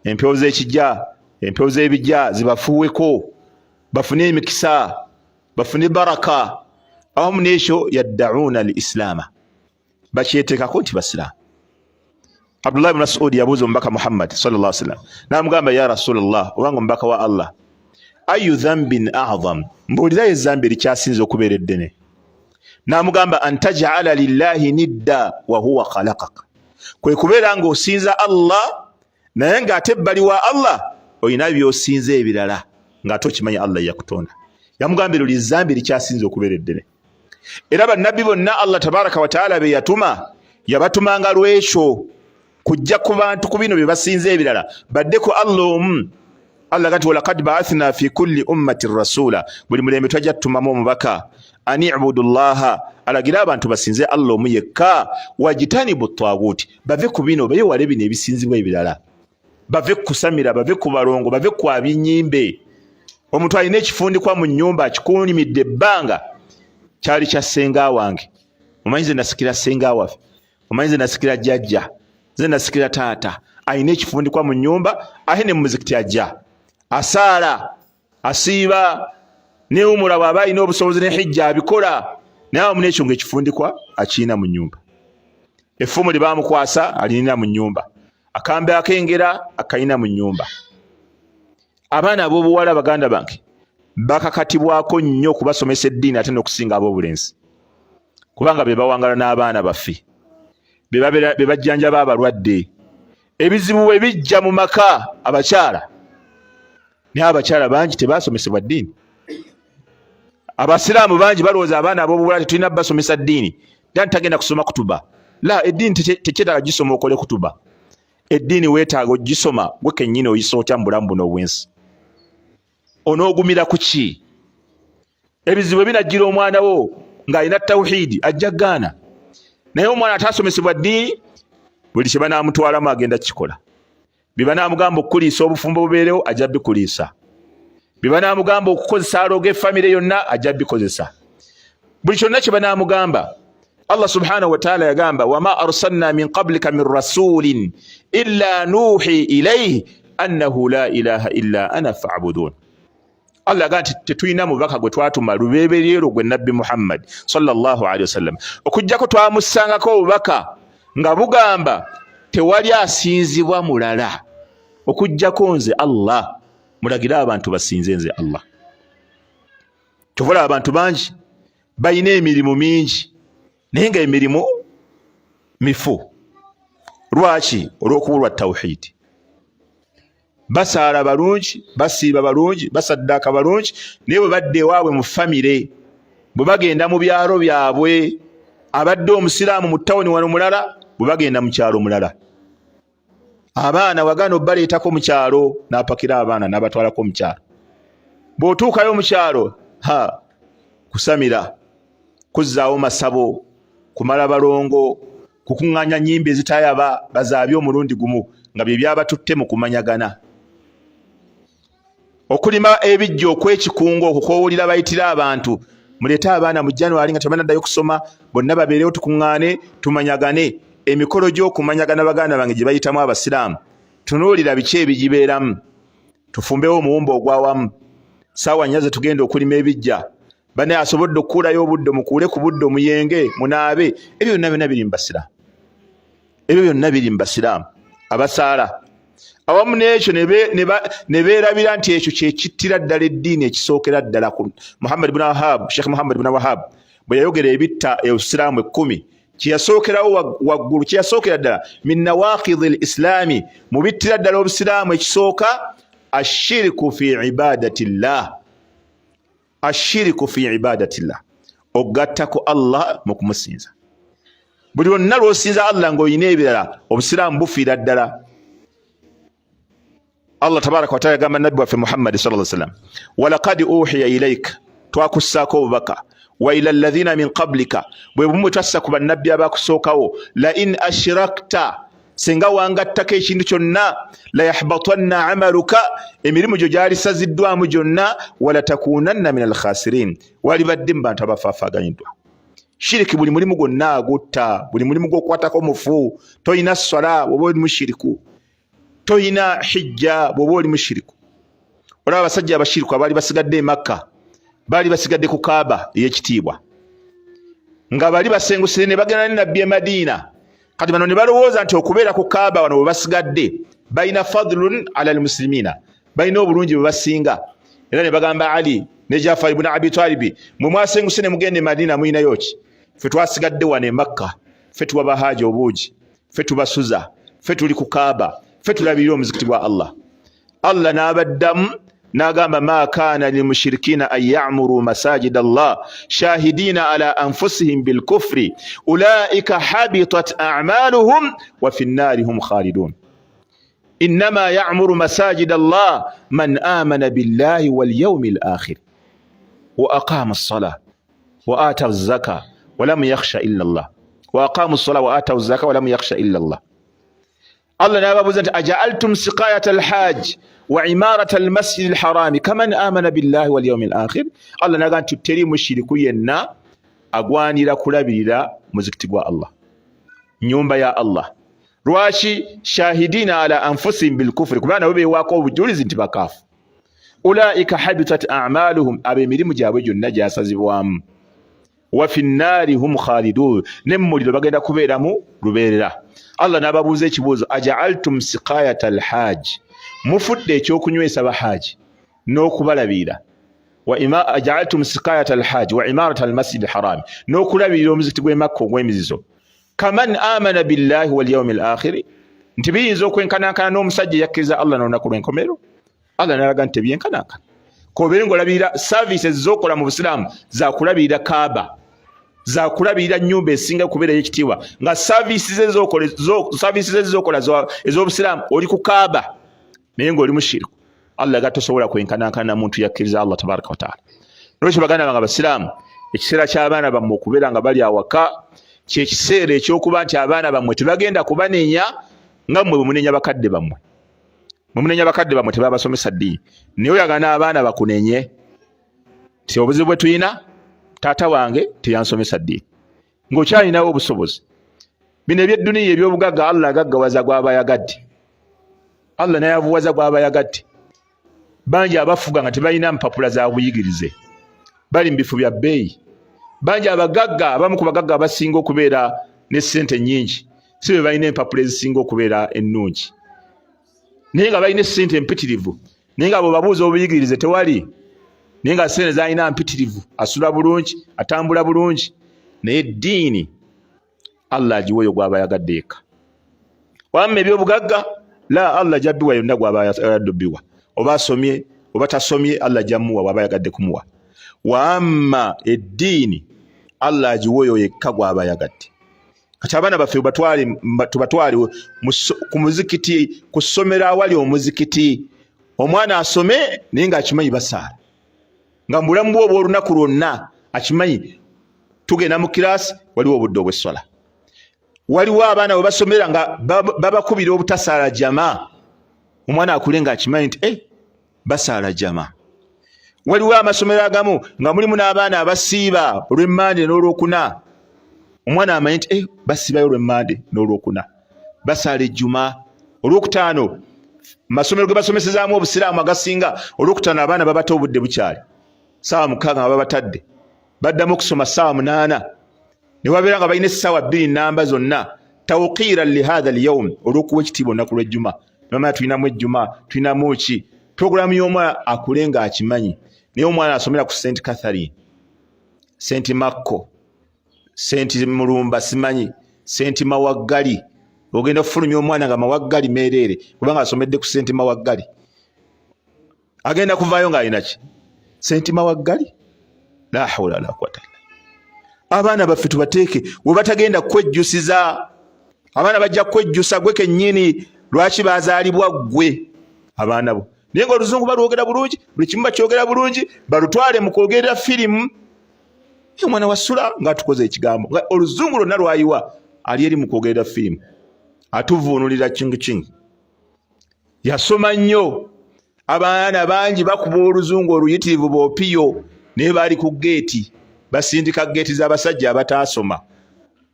empewo z'ekijja, empewo z'ebijja zibafuuweko, bafune emikisa, bafune baraka. Awamu n'ekyo yadda'uuna al-islaama, bakyeteekako nti basiraamu. Abdullah ibn Mas'ud yabuuza omubaka Muhammad sallallahu alaihi wasallam n'amugamba, ya Rasulullah, obanga omubaka wa Allah, ayu dhambin a'zam, mbuulirayo ezzambi erikyasinze okubeera eddene. N'amugamba, antaj'ala lillahi nidda wa huwa khalaqaka, kwe kubeera ng'osinza Allah naye ng'ate ebbali wa Allah olina by'osinza ebirala ng'ate okimanyi Allah yakutonda. Yamugambira oli ezzambi erikyasinze okubeera eddene. Era bannabbi bonna Allah tabaraka wa taala be yatuma yabatumanga lwekyo, kujja ku bantu ku bino bye basinza ebirala baddeko Allah omu. Allah gati walaqad ba'athna fi kulli ummatin rasula, buli mulembe twajja tutumamu omubaka, ani ibudullaha, alagira abantu basinze Allah omu yekka, wajitanibu ttaaguuti, bave ku bino beyewale bino ebisinzibwa ebirala, bave kusamira, bave ku balongo, bave ku abinyimbe. Omuntu alina ekifundikwa mu nnyumba akikuumidde ebbanga, kyali kya ssenga wange, omanyi nze nasikira ssenga waffe, omanyi nze nasikira jjajja, nze nasikira taata. Alina ekifundikwa mu nnyumba, ate ne mu muzikiti ajja asaala, asiiba, neewumula bw'aba alina obusobozi ne hijja abikola, naye awamu n'ekyo ng'ekifundikwa akiina mu nnyumba. Effumu lye baamukwasa alina mu nnyumba, akambe akengera akalina mu nnyumba. Abaana ab'obuwala baganda bange bakakatibwako nnyo kubasomesa eddiini ate n'okusinga ab'obulenzi, kubanga be bawangala n'abaana baffe, be bajjanjaba abalwadde. Ebizibu bwe bijja mu maka abakyala, naye abakyala bangi tebaasomesebwa ddiini. Abasiraamu bangi balowooza abaana ab'obuwala tetulina basomesa ddiini, dani tagenda kusoma kutuba. La, eddiini tekyetaaga gisoma okole kutuba. Eddiini weetaaga ogisoma gwe kennyini oyisa otya mu bulamu buno obwensi. Onoogumira ku ki? Ebizibu binajjira omwana wo ng'alina tawhidi ajja gaana, naye omwana ataasomesebwa ddiini buli kye banaamutwalamu agenda kikola. Bye banaamugamba okukuliisa obufumbo bubeerewo ajja bikuliisa, bye banaamugamba okukozesa alooga effamire yonna ajja bikozesa. Buli kyonna kye banaamugamba. Allah subhanahu wa ta'ala yagamba, wama arsalna min qablika min rasulin illa nuhi ilayhi annahu la ilaha illa ana fa'budun. Allah yagamba nti tetulina mubaka gwe twatuma lubeeberyero gwe nabbi Muhammad sallallahu alaihi wasallam, okujjako twamussangako obubaka nga bugamba tewali asinzibwa mulala okujjako nze Allah, mulagira abantu basinze nze Allah. Tuvola abantu bangi balina emirimu mingi naye nga emirimu mifu. Lwaki? Olw'okubulwa tawhidi. Basaala balungi, basiiba balungi, basaddaaka balungi, naye bwe badde ewaabwe mu famire, bwe bagenda mu byalo byabwe, abadde omusiraamu mu tawuni wano mulala, bwe bagenda mu kyalo mulala, abaana wagana obbaleetako mu kyalo, n'apakira abaana n'abatwalako mu kyalo. Bw'otuukayo mu kyalo, kusamira, kuzzaawo masabo, kumala balongo, kukuŋŋaanya nnyimba ezitayaba bazaabye omulundi gumu, nga bye byabatutte mu kumanyagana. Okulima ebijja okwekikungo okukowulira bayitira abantu muleete abaana mu January nga tebanaddayo kusoma bonna babeerewo tukuŋŋaane tumanyagane. Emikolo gy'okumanyagana baganda bange gye bayitamu abasiraamu tunuulira biki ebigibeeramu, tufumbewo omuwumba ogwawamu. Saawa nnya ze tugenda okulima ebijja bane asobodde okukuulayo obuddo mukuule ku buddo muyenge munaabe. Ebyo byonna byonna biri mu basiraamu, ebyo byonna biri mu basiraamu abasaala. Awamu n'ekyo ne beerabira nti ekyo kyekittira ddala eddiini ekisookera ddala ku Sheikh Muhammad bin Wahab bwe yayogera ebitta obusiraamu 10 kyeyasookerawo waggulu, kyeyasookera ddala min nawaqidhi al-islaami, mu bittira ddala obusiraamu ekisooka ashiriku fi ibadatillah, ashiriku fi ibadatillah, ogattako Allah mu kumusinza. Buli lwonna lw'osinza Allah ng'olina ebirala obusiraamu bufiira ddala. Allah tabaraka wa taala yagamba nabbi waffe Muhammad sallallahu alaihi wasallam, walaqad uhiya ilayka, twakussaako obubaka, wa ila alladhina min qablika, bwe bumwe twassa ku bannabbi abakusookawo, la in ashrakta, singa wangattako ekintu kyonna, la yahbatanna amaluka, emirimu gyo gyalisaziddwamu gyonna, wala takunanna min alkhasirin, walibadde mu bantu abafaafaaganyiddwa. Shiriki buli mulimu gwonna agutta, buli mulimu gw'okukwatako mufu. Toyina swala bw'oba oli mushiriku, toyina hijja bw'oba oli mushiriku. Olaba abasajja abashiriku abaali basigadde e Makka, baali basigadde ku Kaaba ey'ekitiibwa, nga bali basengusire ne bagenda ne nabbi e Madiina. Kati bano ne balowooza nti okubeera ku Kaaba wano bwe basigadde balina fadlun ala almuslimiina, balina obulungi bwe basinga. Era ne bagamba Ali ne Jafar ibn Abi Talib, mwe mwasenguse ne mugenda e Madiina muyinayo ki? Ffe twasigadde wano e Makka, ffe tuwa bahaaji obuugi, ffe tubasuza, ffe tuli ku Kaaba, ffe tulabirira omuzikiti gwa Allah. Allah n'abaddamu n'agamba ma kaana lilmushirikina an ya'muru masajida Allah shahidina ala anfusihim bilkufri ulaika habitat a'maluhum wa fi nnari hum khalidun. Innama ya'muru masajida Allah man amana billahi wal yawmil akhir wa aqama as-salah wa ata az-zakah wa lam yakhsha illa Allah, wa aqamu as-salah wa ata az-zakah wa lam yakhsha illa Allah. Allah n'ababuuza nti aja'altum siqayata al-hajj wa imarata al-masjid al-harami kaman amana billahi wal yawmil akhir. Allah n'agamba nti teri mushiriku yenna agwanira kulabirira muzikiti gwa Allah, nyumba ya Allah. Lwaki? Shahidina ala anfusihim bilkufri, kubanga nabo beewaako obujulizi nti bakaafu. Ulaika habitat a'maluhum, ab'emirimu gyabwe gyonna gyasazibwamu. Wa fi nnari hum khalidun, ne mu muliro bagenda kubeeramu lubeerera. Allah n'ababuuza ekibuuzo, aja'altum siqayata alhajj, mufudde ekyokunywesa bahaaji n'okubalabira. Aja'altum siqayata alhajj wa imarata almasjid alharam, n'okulabirira omuzikiti gw'e Makka ogw'emizizo. Kaman amana billahi wal yawmil akhir, nti biyinza okwenkanankana n'omusajja yakkiriza Allah n'olunaku lw'enkomerero? Allah n'alaga nti tebyenkanankana. Kobeere ng'olabirira services z'okola mu Busiraamu za kulabirira Kaaba, za kulabirira nnyumba esinga kubeera ekitiibwa, nga services ez'okola ez'Obusiraamu oli ku Kaaba naye ng'oli mushiriku. Allah gatosobola kwenkanankana muntu yakkiriza Allah tabaraka wa taala. Nolwekyo baganda bange Abasiraamu, ekiseera ky'abaana bammwe okubeera nga bali awaka kye kiseera ekyokuba nti abaana bammwe tebagenda kubanenya nga mmwe bwe munenya bakadde bammwe. Mwe munenya bakadde bammwe tebabasomesa ddiini, naye oyagana abaana bakunenye ti obuzibu bwe tuyina, taata wange teyansomesa ddiini, ng'okyalinawo obusobozi. Bino ebyedduniya eby'obugagga Allah agaggawaza gw'aba yagadde. Allah naye abuwaza gw'aba yagadde. Bangi abafuga nga tebalina mpapula za buyigirize, bali mu bifo bya bbeeyi. Bangi abagagga, abamu ku bagagga abasinga okubeera ne ssente nnyingi si be balina empapula ezisinga okubeera ennungi, naye nga balina ssente empitirivu, naye nga bw'obabuuza obuyigirize tewali, naye nga ssente zalina mpitirivu, asula bulungi, atambula bulungi, naye eddiini Allah agiwa oyo gw'aba yagadde eka. Wamma eby'obugagga la, Allah jabbiwa yonna gw'aba yadubbiwa, oba asomye oba tasomye Allah jammuwa bw'aba yagadde kumuwa. Wamma eddiini Allah agiwa oyo yekka gw'aba yagadde. Kati abaana baffe tubatwale ku muzikiti, ku ssomero awali omuzikiti, omwana asome naye ng'akimanyi basaala, nga mu bulamu bwe obw'olunaku lwonna akimanyi tugenda mu kiraasi waliwo obudde obw'essola, waliwo abaana bwe basomera nga babakubira obutasaala jama, omwana akule nga akimanyi nti basaala jama. Waliwo amasomero agamu nga mulimu n'abaana abasiiba olw'Emmande n'Olwokuna, omwana amanyi nti basiibayo olw'Emmande n'Olwokuna, basaala ejjuma. Olwokutaano masomero ge basomesezaamu obusiraamu agasinga, olwokutaano abaana babata obudde bukyali ssaawa 6 nga babatadde, baddamu okusoma ssaawa 8, ne wabeera nga balina essaawa 2 nnamba zonna, tawqiiran li haadha al-yawm, olw'okuwa ekitiibwa olunaku lw'ejjuma. Bamanya tulinamu ejjuma, tulinamu ki, puroguramu y'omwana akule nga akimanyi. Naye omwana asomera ku St. Catherine, St. Marco, St. Mulumba simanyi, St. Mawaggali, ogenda kufulumya omwana nga Mawaggali meereere kubanga asomedde ku St. Mawaggali, agenda kuvaayo ng'alina ki? St. Mawaggali. La hawla wala quwwata illa billah. Abaana baffe tubateeke we batagenda kwejjusiza. Abaana bajja kwejjusa gwe kennyini lwaki bazaalibwa ggwe abaana bo. Naye nga oluzungu balwogera bulungi, buli kimu bakyogera bulungi, balutwale mu kwogerera firimu. Omwana wasula ng'atukoze ekigambo, nga oluzungu lwonna lwayiwa ali eri mu kwogerera firimu, atuvuunulira kingi. Yasoma nnyo. Abaana bangi bakuba oluzungu oluyitirivu b'opiyo, naye baali ku geeti basindika geeti z'abasajja abataasoma.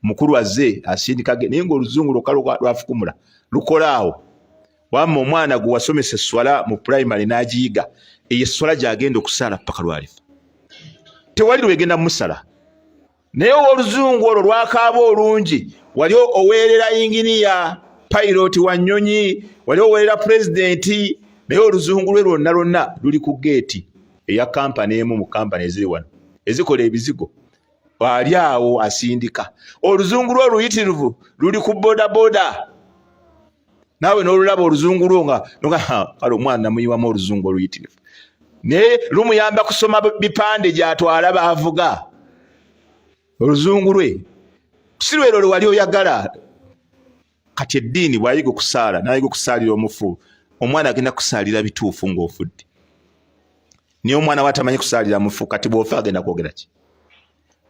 Mukulu azze asindika geeti, naye ng'oluzungu lwokka lwafukumula lukolaawo. Wamma omwana gwe wasomesa esswala mu primary n'agiyiga, eyo esswala gy'agenda okusaala paka lwalifa, tewali lwegenda musala. Naye oluzungu olwo lwakaaba olungi, wali oweerera inginiya, pilot wa nnyonyi, wali oweerera pulezidenti, naye oluzungu lwe lwonna luli ku geeti eya kampani emu mu kampani eziri wano ezikola ebizigo. Ali awo asindika. Oluzungu lwe oluyitirivu luli ku bodaboda. Naawe n'olulaba oluzungu lwo nga kale omwana namuyiwamu oluzungu oluyitirivu, naye lumuyamba kusoma bipande gy'atwala baavuga. Oluzungu lwe si lwero lwe wali oyagala. Kati eddiini bw'ayiga okusaala n'ayiga okusaalira omufu, omwana agenda kusaalira bituufu ng'ofudde. Naye omwana we atamanyi kusaalira mufu, kati bw'ofa agenda kwogera ki?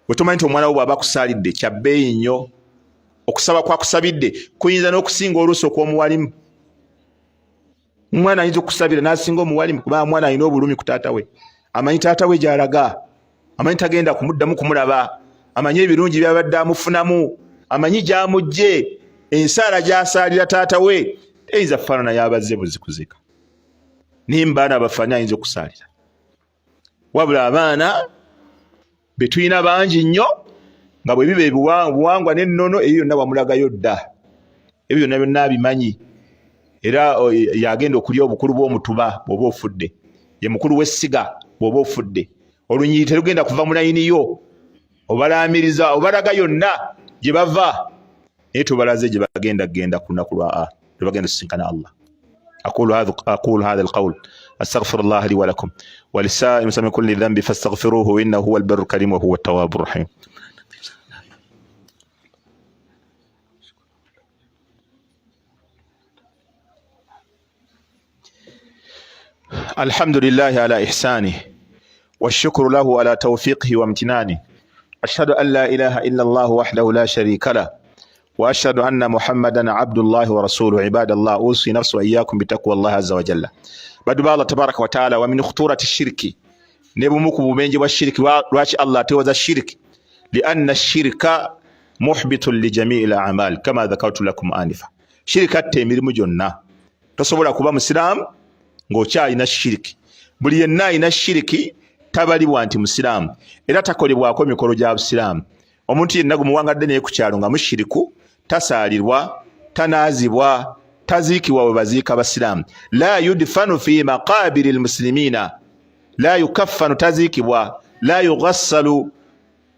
Bwe tomanyi nti omwana wo bw'aba akusaalidde kya bbeeyi nnyo, okusaba kwakusabidde kuyinza n'okusinga oluusi okw'omuwalimu. Omwana ayinza okusabira n'asinga omuwalimu kubanga omwana alina obulumi ku taata we. Amanyi taata we gy'alaga, amanyi tagenda kumuddamu kumulaba, amanyi ebirungi by'abadde amufunamu, amanyi gy'amugye, ensaala gy'asaalira taata we eyinza kufaanana y'abazze buzikuzika. Nimbaana abafaanyi ayinza okusaalira. Wabula abaana be tulina bangi nnyo nga bwe biba ebiwangwa n'ennono, ebyo byonna wamulagayo dda. Ebyo byonna byonna abimanyi. Era yagenda okulya obukulu bw'omutuba bw'oba ofudde, ye mukulu w'essiga bw'oba ofudde. Olunyiri terugenda kuva mu layiniyo, obalaamiriza obalaga yonna gye bava, naye tobalaze gye bagenda ku lunaku lwa bagenda osisinkana Allah. أقول هذا القول أستغفر الله لي ولكم ولسائر المسلمين من كل ذنب فاستغفروه إنه هو البر الكريم وهو التواب الرحيم. الحمد لله على إحسانه والشكر له على توفيقه وامتنانه. أشهد أن لا إله إلا الله وحده لا شريك له وأشهد أن محمدا عبد الله ورسوله. عباد الله أوصي نفسي وإياكم بتقوى الله عز وجل. بعد الله تبارك وتعالى ومن خطورة الشرك نبمكم بمنجي والشرك واش الله توزى الشرك لأن الشرك محبط لجميع الأعمال كما ذكرت لكم آنفا. شركة تيمير مجنة تصور أكبر مسلم ngocha ina shiriki buli yenna ina shiriki tabalibwa nti musiramu era takolebwako mikolo gya busiramu. Omuntu yenna gumuwangadde naye ku kyalo nga mushiriku tasaalirwa, tanaazibwa, taziikibwa bwe baziika basiramu. La yudfanu fi maqabiri almuslimina, la yukaffanu taziikibwa, la yughassalu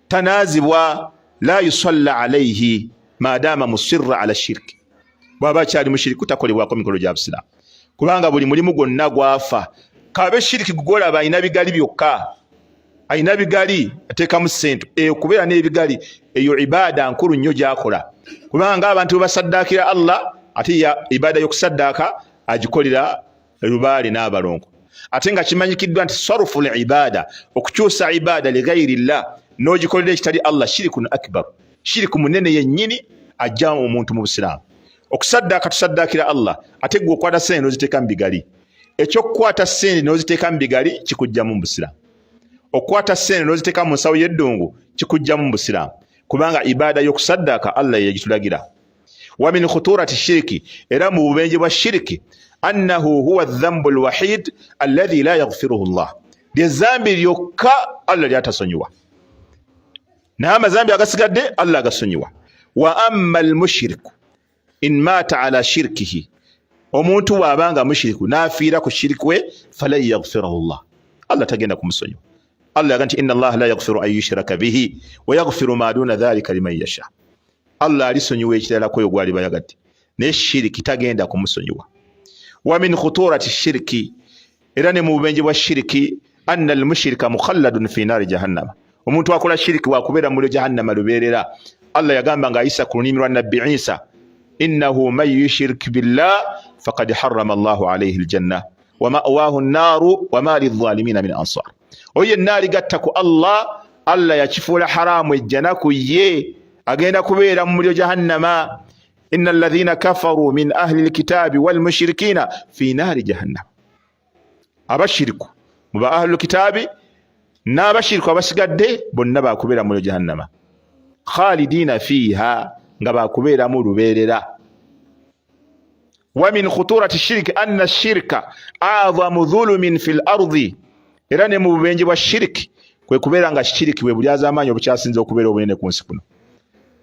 tanaazibwa, la yusalla alayhi maadaama musirra ala shirki. Bw'aba kyali mushiriku takolebwako mikolo gya busiramu kubanga buli mulimu gwonna gwafa. Kabe shiriki gugolaba ayina bigali byokka, ayina bigali ateekamu ssente, eyo kubeera n'ebigali eyo ibaada nkulu nnyo gyakola kubanga abantu bwe basaddaakira Allah ate ya ibaada y'okusaddaaka agikolera lubaale n'abalongo. Ate nga kimanyikiddwa nti sarfu al-ibaada, okukyusa ibaada li ghayri llah n'ogikolera ekitali Allah, shirikun akbar, shiriku munene yennyini ajja omuntu mu busiraamu. Okusaddaaka tusaddaakira Allah ate gwe okwata ssente n'oziteeka mu bigali. Ekyokukwata ssente n'oziteeka mu bigali kikujjamu mu busiraamu. Okukwata ssente n'oziteeka mu nsawo y'eddungu kikujjamu mu busiraamu, kubanga ibaada y'okusaddaaka Allah yagitulagira. Wa min khuturati shirki, era mu bubenje bwa shirki, annahu huwa dhanbu alwahid alladhi la yaghfiruhu Allah, lye zambi lyokka Allah lyatasonyiwa, naye amazambi agasigadde Allah agasonyiwa. Wa amma almushriku in mata ala shirkihi, omuntu bw'abanga mushiriku n'afiira ku shiriki we, falan yaghfirahu Allah, Allah tagenda kumusonyiwa. Allah yaga nti inna Allah la yaghfiru an yushraka bihi wa yaghfiru ma duna dhalika liman yasha. Allah alisonyiwa ekirala kweyo gwaliba yagadde, naye shiriki tagenda kumusonyiwa. Wa min khuturati shirki, era ne mu bubenje bwa shiriki, anna almushrika mukhalladun fi nari jahannama, omuntu akola shiriki wakubeera muliro jahannama lubeerera. Allah yagamba nga Isa ku lunimi lwa nabbi Isa, innahu man yushrik billah faqad harrama Allahu alayhi aljanna wa ma'wahu an-naru wa ma lidh-dhalimina min ansar. Oye nari gatta ku Allah, Allah yakifuula haramu ejjana ku ye, agenda kubeera mu muliro jahannama. Inna alladhina kafaru min ahli alkitabi wal mushrikina fi nari jahannam. Abashiriku mu ba ahli alkitabi n'abashiriku abasigadde bonna bakubeera mu muliro jahannama, khalidina fiha, nga bakubeera mu lubeerera. Wa min khuturati shirki anna shirka a'zamu dhulumin fil ardi, era ne mu bubenje bwa shiriki kwe kubeera nga shiriki bwe buli azaamanyi obukyasinza okubeera obunene ku nsi kuno.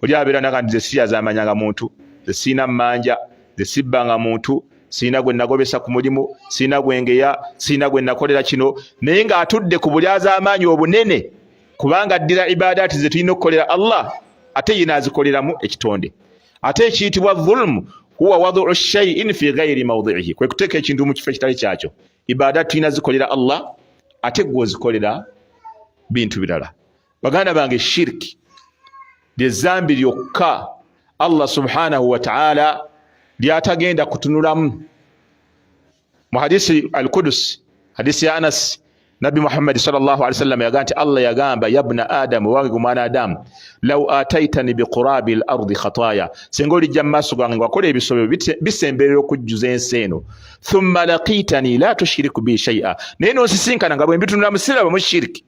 Oli abeera naga nti ze siyazaamanyanga muntu, ze siina mmanja, ze sibbanga muntu, siina gwe nagobesa ku mulimu, siina gwe ngeya, siina gwe nakolera kino, naye ng'atudde ku buli azaamanyi obunene, kubanga addira ibadaati ze tulina okukolera Allah ate yina azikoleramu ekitonde. Ate ekiyitibwa dhulmu huwa wad'u shay'in fi ghayri mawdi'ihi, kwe kuteeka ekintu mu kifo ekitali kyakyo. Ibadaati tulina zikolera Allah ate gwe ozikolera bintu birala. Baganda bange, shirki lye zambi lyokka Allah subhanahu wa ta'ala lyatagenda kutunulamu. Mu hadisi al-Qudus, hadisi ya Anas, Nabi Muhammad sallallahu alaihi wasallam yaga nti Allah yagamba, yabna Adam, wange mwana Adamu, law ataitani biqurabi al-ardi khataya, singa olijja mu maaso gange wakola ebisobyo bisemberera okujjuza ensi eno, thumma laqitani la tushiriku bi shay'a, naye n'onsisinkana nga bwe mbitunula musiraba mu shiriki,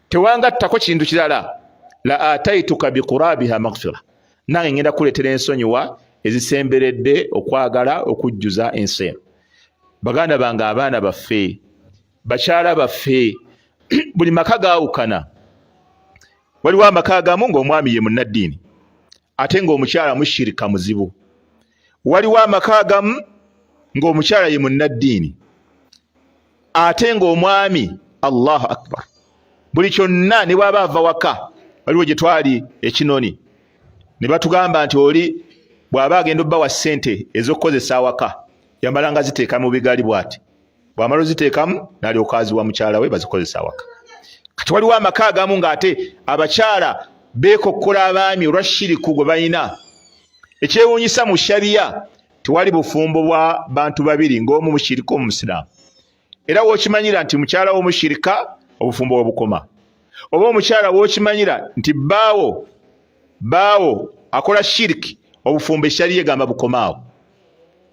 tewangattako kintu kirala, la ataituka biqurabiha maghfira, nange ngenda kuleetera ensonyiwa ezisemberedde okwagala okujjuza ensi eno. Baganda bange, abaana baffe, bakyala baffe, buli maka gaawukana. Waliwo amaka agamu ng'omwami ye munnaddiini ate ng'omukyala mushirika muzibu. Waliwo amaka agamu ng'omukyala ye munnaddiini ate ng'omwami Allahu akbar. Buli kyonna ne bw'aba ava waka. Waliwo gye twali ekinoni ne batugamba nti oli bw'aba agenda obbawa ssente ez'okukozesa awaka yamalanga ziteeka mu bigaali bw'ati, bw'amala oziteekamu n'alyoka aziwa mukyala we bazikozesa awaka. Kati waliwo amaka agamu ng'ate abakyala beekokkola abaami olwa shiriku gwe balina. Ekyewuunyisa mu shariya tewali bufumbo bwa bantu babiri ng'omu mushirika omu musiraamu. Era wookimanyira nti mukyala w'omushirika obufumbo bwe bukoma, oba omukyala wookimanyira nti baawo akola shiriki, obufumbo eshariya egamba bukomaawo,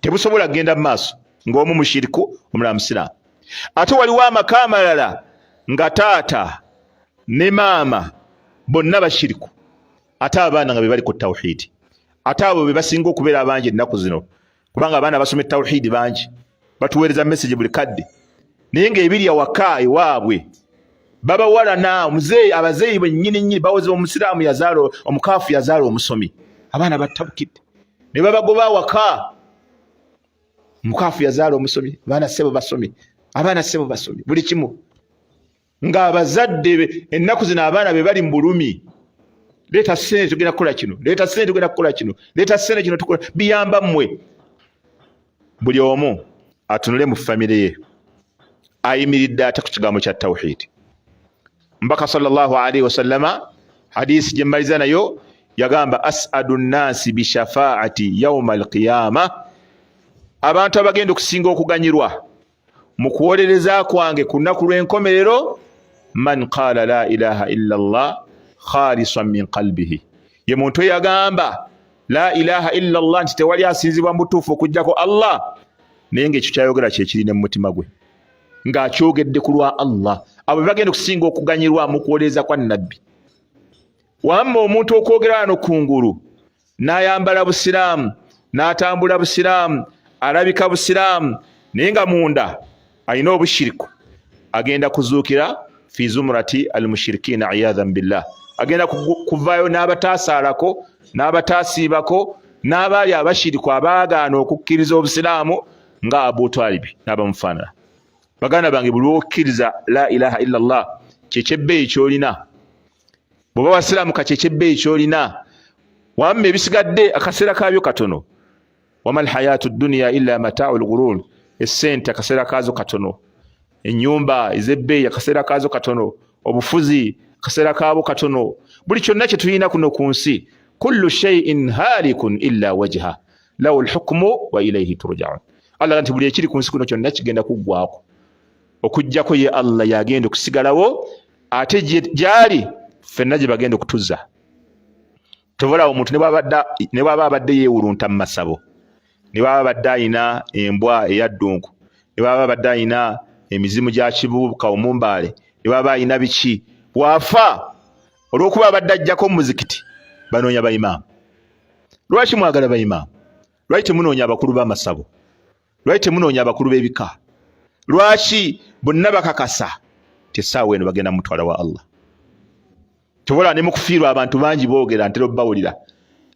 tebusobola kugenda mu maaso ng'omu mushiriku omulala musiraamu. Ate waliwo amaka amalala nga taata ne maama bonna bashiriku, ate abaana nga be bali ku tawhidi. Ate abo be basinga okubeera abangi ennaku zino, kubanga abaana basoma tawhidi bangi, batuweereza message buli kadde, naye ng'ebiri awaka ewaabwe babawalana. Abazeeyi bennyini bawozebwa omusiraamu yazaala omukaafu yazaala omusomi, abaana battabukidde ne babagoba awaka. Mukaafu yazaala omusomi, abaana ssebo basomi, abaana ssebo basomi buli kimu, ng'abazadde ennaku zino abaana be bali mu bulumi. Leeta ssente tugenda kukola kino, leeta ssente tugenda kukola kino, leeta ssente kino tukola, biyamba mmwe. Buli omu atunule mu famire ye ayimiridde ate ku kigambo kya tawhidi. Mbaka sallallahu alaihi wasallama hadisi gye mmaliza nayo yagamba, as'adu nnasi bishafaati yawma alqiyama, abantu abagenda okusinga okuganyirwa mu kuwolereza kwange ku lunaku lw'enkomerero, man qaala la ilaha illa Allah khalisan min qalbihi, ye muntu eyagamba la ilaha illa Allah nti tewali asinzibwa mu butuufu okuggyako Allah, naye ng'ekyo kyayogera kyekirina mu mutima gwe ng'akyogedde ku lwa Allah. Abo bagenda okusinga okuganyirwa mu kuwoleeza kwa nnabbi. Wamma omuntu okwogera wano kungulu n'ayambala busiraamu n'atambula busiraamu alabika busiraamu naye nga munda alina obushiriku, agenda kuzuukira fi zumrati almushirikina iyadhan billah. Agenda kuvaayo n'abataasalako n'abataasiibako n'abaali abashiriku abaagaana okukkiriza obusiraamu nga Abu Talib n'abamufaanana. Baganda bange, buli okkiriza la ilaha illa Allah kyekyebbeeyi kyolina. Bw'oba wasiraamu kakyekebbeeyi kyolina. Wamma ebisigadde akaseera kaabyo katono. Wama alhayatu dunya illa mataa'ul ghurur. Essente akaseera kaazo katono. Ennyumba ez'ebbeeyi akaseera kaazo katono. Obufuzi akaseera kaabo katono. Buli kyonna kye tulina kuno ku nsi, kullu shay'in halikun illa wajha lahu alhukmu wa ilayhi turja'un. Allah nti buli ekiri ku nsi kuno kyonna kigenda kuggwaako, okuggyako ye Allah yagenda okusigalawo, ate gyali ffenna gye bagenda okutuza. Tobalaawo omuntu ne bw'aba abadde yeewulunta mu masabo, ne bw'aba abadde ayina embwa eyaddungu, ne bw'aba abadde ayina emizimu gya kibuuka omumbaale, ne bw'aba ayina biki, bw'afa olw'okuba abadde ajjako mu muzikiti banoonya bayimaamu. Lwaki mwagala bayimaamu? Lwaki temunoonya abakulu b'amasabo? Lwaki temunoonya abakulu b'ebika? Lwaki bonna bakakasa ti essaawa eno bagenda mutwala wa Allah? Tobola ne mu kufiirwa abantu bangi boogera ntera obbawulira.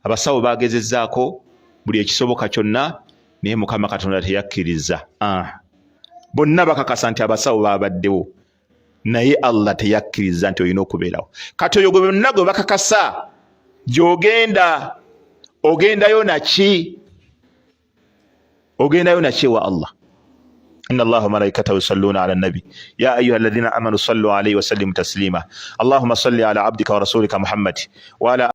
Abasawo bagezezzaako buli ekisoboka kyonna naye Mukama Katonda teyakkiriza. Bonna bakakasa nti abasawo babaddewo naye Allah teyakkiriza nti olina okubeerawo. Kati oyo gwe bonna gwe bakakasa gy'ogenda, ogendayo naki? Ogendayo naki wa Allah? إن الله وملائكته يصلون على النبي يا أيها الذين آمنوا صلوا عليه وسلموا تسليما اللهم صل على عبدك ورسولك محمد وعلى